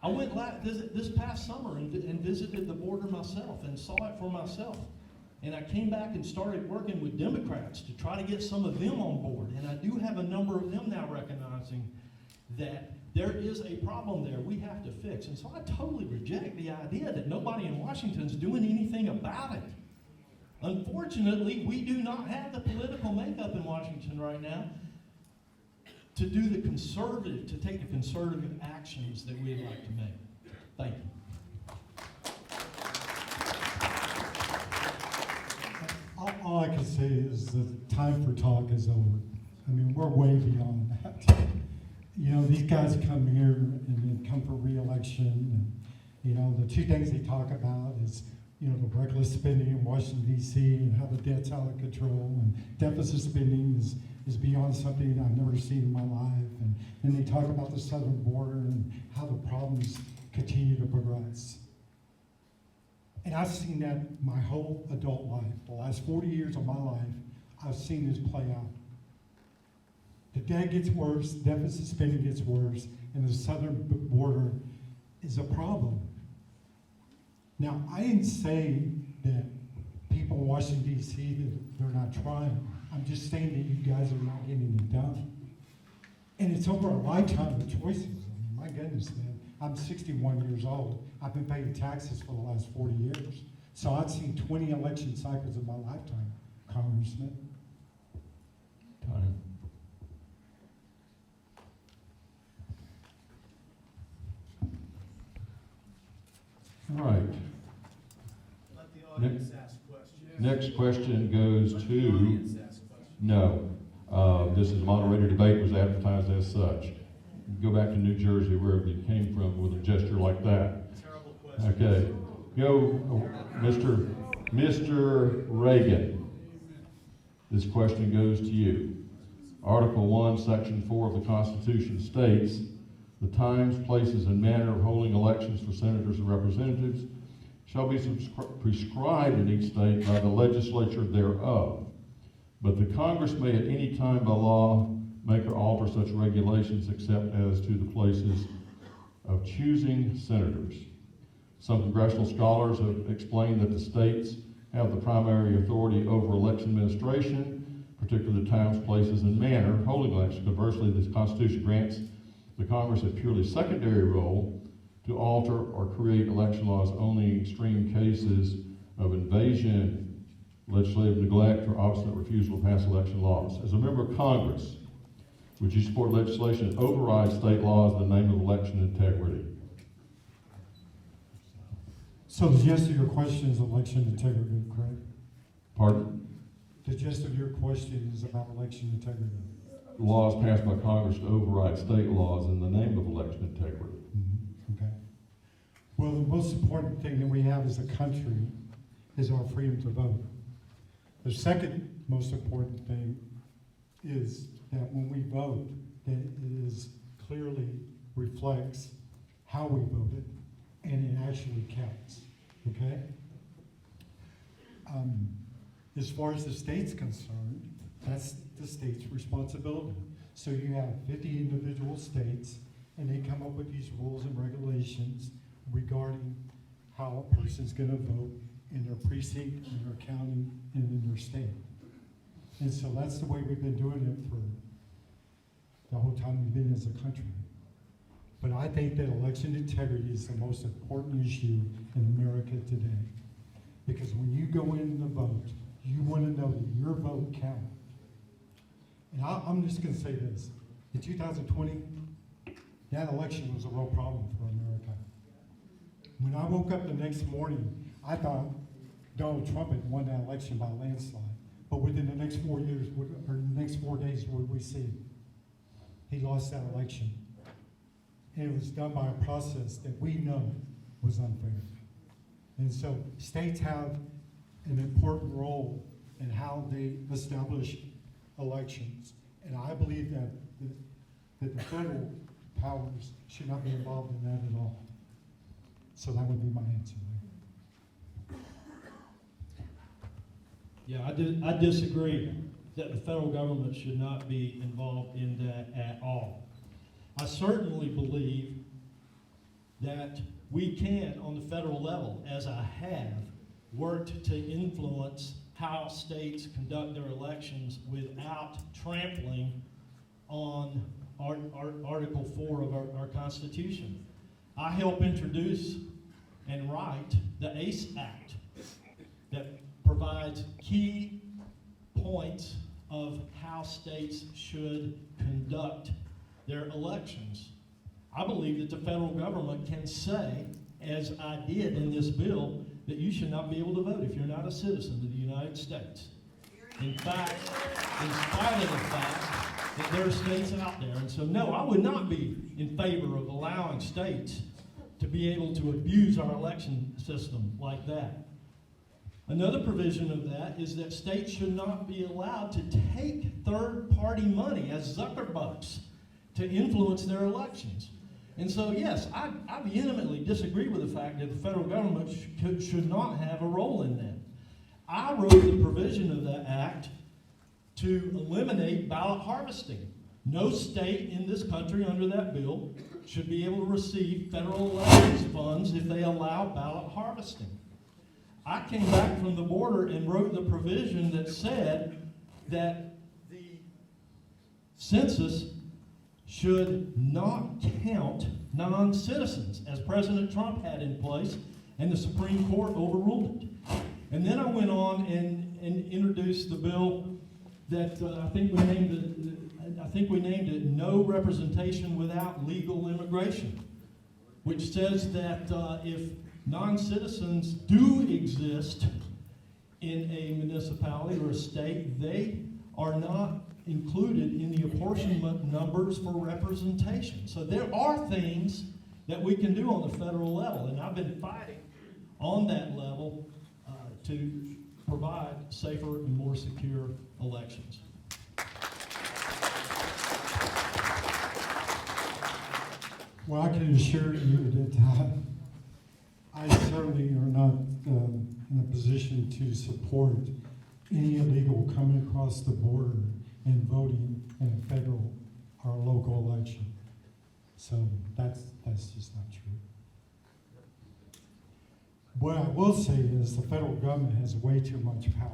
I went this past summer and visited the border myself and saw it for myself. And I came back and started working with Democrats to try to get some of them on board. And I do have a number of them now recognizing that there is a problem there we have to fix. And so I totally reject the idea that nobody in Washington is doing anything about it. Unfortunately, we do not have the political makeup in Washington right now to do the conservative, to take the conservative actions that we'd like to make. Thank you. All I can say is the time for talk is over. I mean, we're way beyond that. You know, these guys come here and they come for re-election, and, you know, the two things they talk about is, you know, the reckless spending in Washington, D.C., and how the debt's out of control, and deficit spending is beyond something I've never seen in my life. And they talk about the southern border and how the problems continue to progress. And I've seen that my whole adult life. The last 40 years of my life, I've seen this play out. The debt gets worse, deficit spending gets worse, and the southern border is a problem. Now, I didn't say that people in Washington, D.C., that they're not trying. I'm just saying that you guys are not getting it done. And it's over a lifetime of choices. I mean, my goodness, man. I'm 61 years old. I've been paying taxes for the last 40 years. So I've seen 20 election cycles in my lifetime, Congressman. Time. All right. Let the audience ask questions. Next question goes Let the to, audience ask questions. no. This is a moderator debate, was advertised as such. Go back to New Jersey, wherever you came from, with a gesture like that. Terrible question. Okay. Go, Mr. Reagan. This question goes to you. Article 1, Section 4 of the Constitution states, the times, places, and manner of holding elections for senators and representatives shall be prescribed in each state by the legislature thereof. But the Congress may at any time by law make or alter such regulations except as to the places of choosing senators. Some congressional scholars have explained that the states have the primary authority over election administration, particularly the times, places, and manner of holding elections. Conversely, this Constitution grants the Congress a purely secondary role to alter or create election laws only in extreme cases of invasion, legislative neglect, or obstinate refusal to pass election laws. As a member of Congress, would you support legislation that overrides state laws in the name of election integrity? So the gist of your question is election integrity, correct? Pardon? The gist of your question is about election integrity. Laws passed by Congress to override state laws in the name of election integrity. Okay. Well, the most important thing that we have as a country is our freedom to vote. The second most important thing is that when we vote, that it is clearly reflects how we voted, and it actually counts, okay? As far as the state's concerned, that's the state's responsibility. So you have 50 individual states, and they come up with these rules and regulations regarding how a person's gonna vote in their precinct, in their county, and in their state. And so that's the way we've been doing it for the whole time we've been as a country. But I think that election integrity is the most important issue in America today. Because when you go in to vote, you want to know that your vote counted. And I'm just going to say this. In 2020, that election was a real problem for America. When I woke up the next morning, I thought Donald Trump had won that election by a landslide. But within the next 4 years, or next 4 days, what did we see? He lost that election. And it was done by a process that we know was unfair. And so states have an important role in how they establish elections. And I believe that the federal powers should not be involved in that at all. So that would be my answer there. Yeah, I disagree. that the federal government should not be involved in that at all. I certainly believe that we can, on the federal level, as I have, worked to influence how states conduct their elections without trampling on Article 4 of our Constitution. I helped introduce and write the ACE Act that provides key points of how states should conduct their elections. I believe that the federal government can say, as I did in this bill, that you should not be able to vote if you're not a citizen of the United States. In fact, in spite of the fact that there are states out there. And so, no, I would not be in favor of allowing states to be able to abuse our election system like that. Another provision of that is that states should not be allowed to take third-party money as zuckerbucks to influence their elections. And so, yes, I vehemently disagree with the fact that the federal government should not have a role in that. I wrote the provision of that act to eliminate ballot harvesting. No state in this country under that bill should be able to receive federal elections funds if they allow ballot harvesting. I came back from the border and wrote the provision that said that the census should not count non-citizens, as President Trump had in place, and the Supreme Court overruled it. And then I went on and introduced the bill that I think we named it "No Representation Without Legal Immigration," which says that if non-citizens do exist in a municipality or a state, they are not included in the apportionment numbers for representation. So there are things that we can do on the federal level, and I've been fighting on that level to provide safer and more secure elections. Well, I can assure you that I certainly are not in a position to support any illegal coming across the border and voting in a federal or local election. So that's just not true. What I will say is the federal government has way too much power.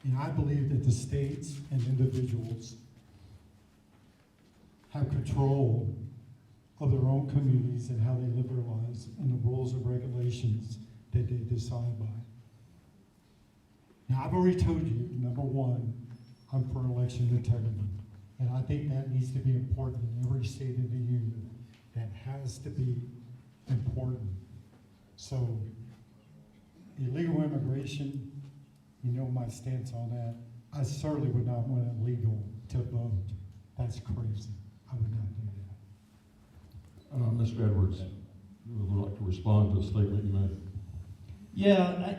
And I believe that the states and individuals have control of their own communities and how they live their lives and the rules and regulations that they decide by. Now, I've already told you, number one, I'm for election integrity. And I think that needs to be important in every state of the union. That has to be important. So, illegal immigration, you know my stance on that. I certainly would not want it legal to vote. That's crazy. I would not do that. Mr. Edwards, you would like to respond to a statement you made? Yeah,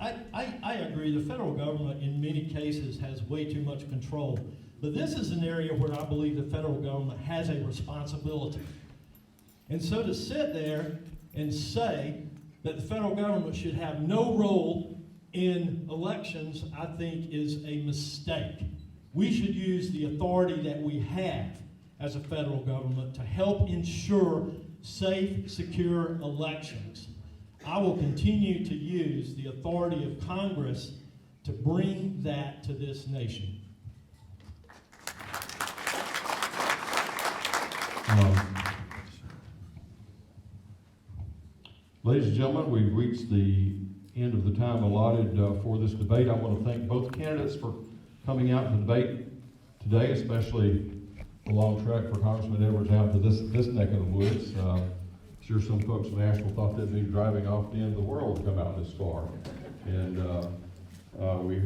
I agree. The federal government in many cases has way too much control. But this is an area where I believe the federal government has a responsibility. And so to sit there and say that the federal government should have no role in elections, I think is a mistake. We should use the authority that we have as a federal government to help ensure safe, secure elections. I will continue to use the authority of Congress to bring that to this nation. Ladies and gentlemen, we've reached the end of the time allotted for this debate. I want to thank both candidates for coming out to debate today, especially the long trek for Congressman Edwards out to this neck of the woods. Sure some folks in Nashville thought they'd be driving off the end of the world to come out this far. And we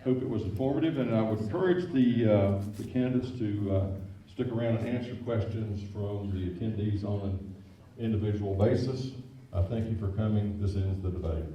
hope it was informative, and I would encourage the candidates to stick around and answer questions from the attendees on an individual basis. Thank you for coming. This ends the debate.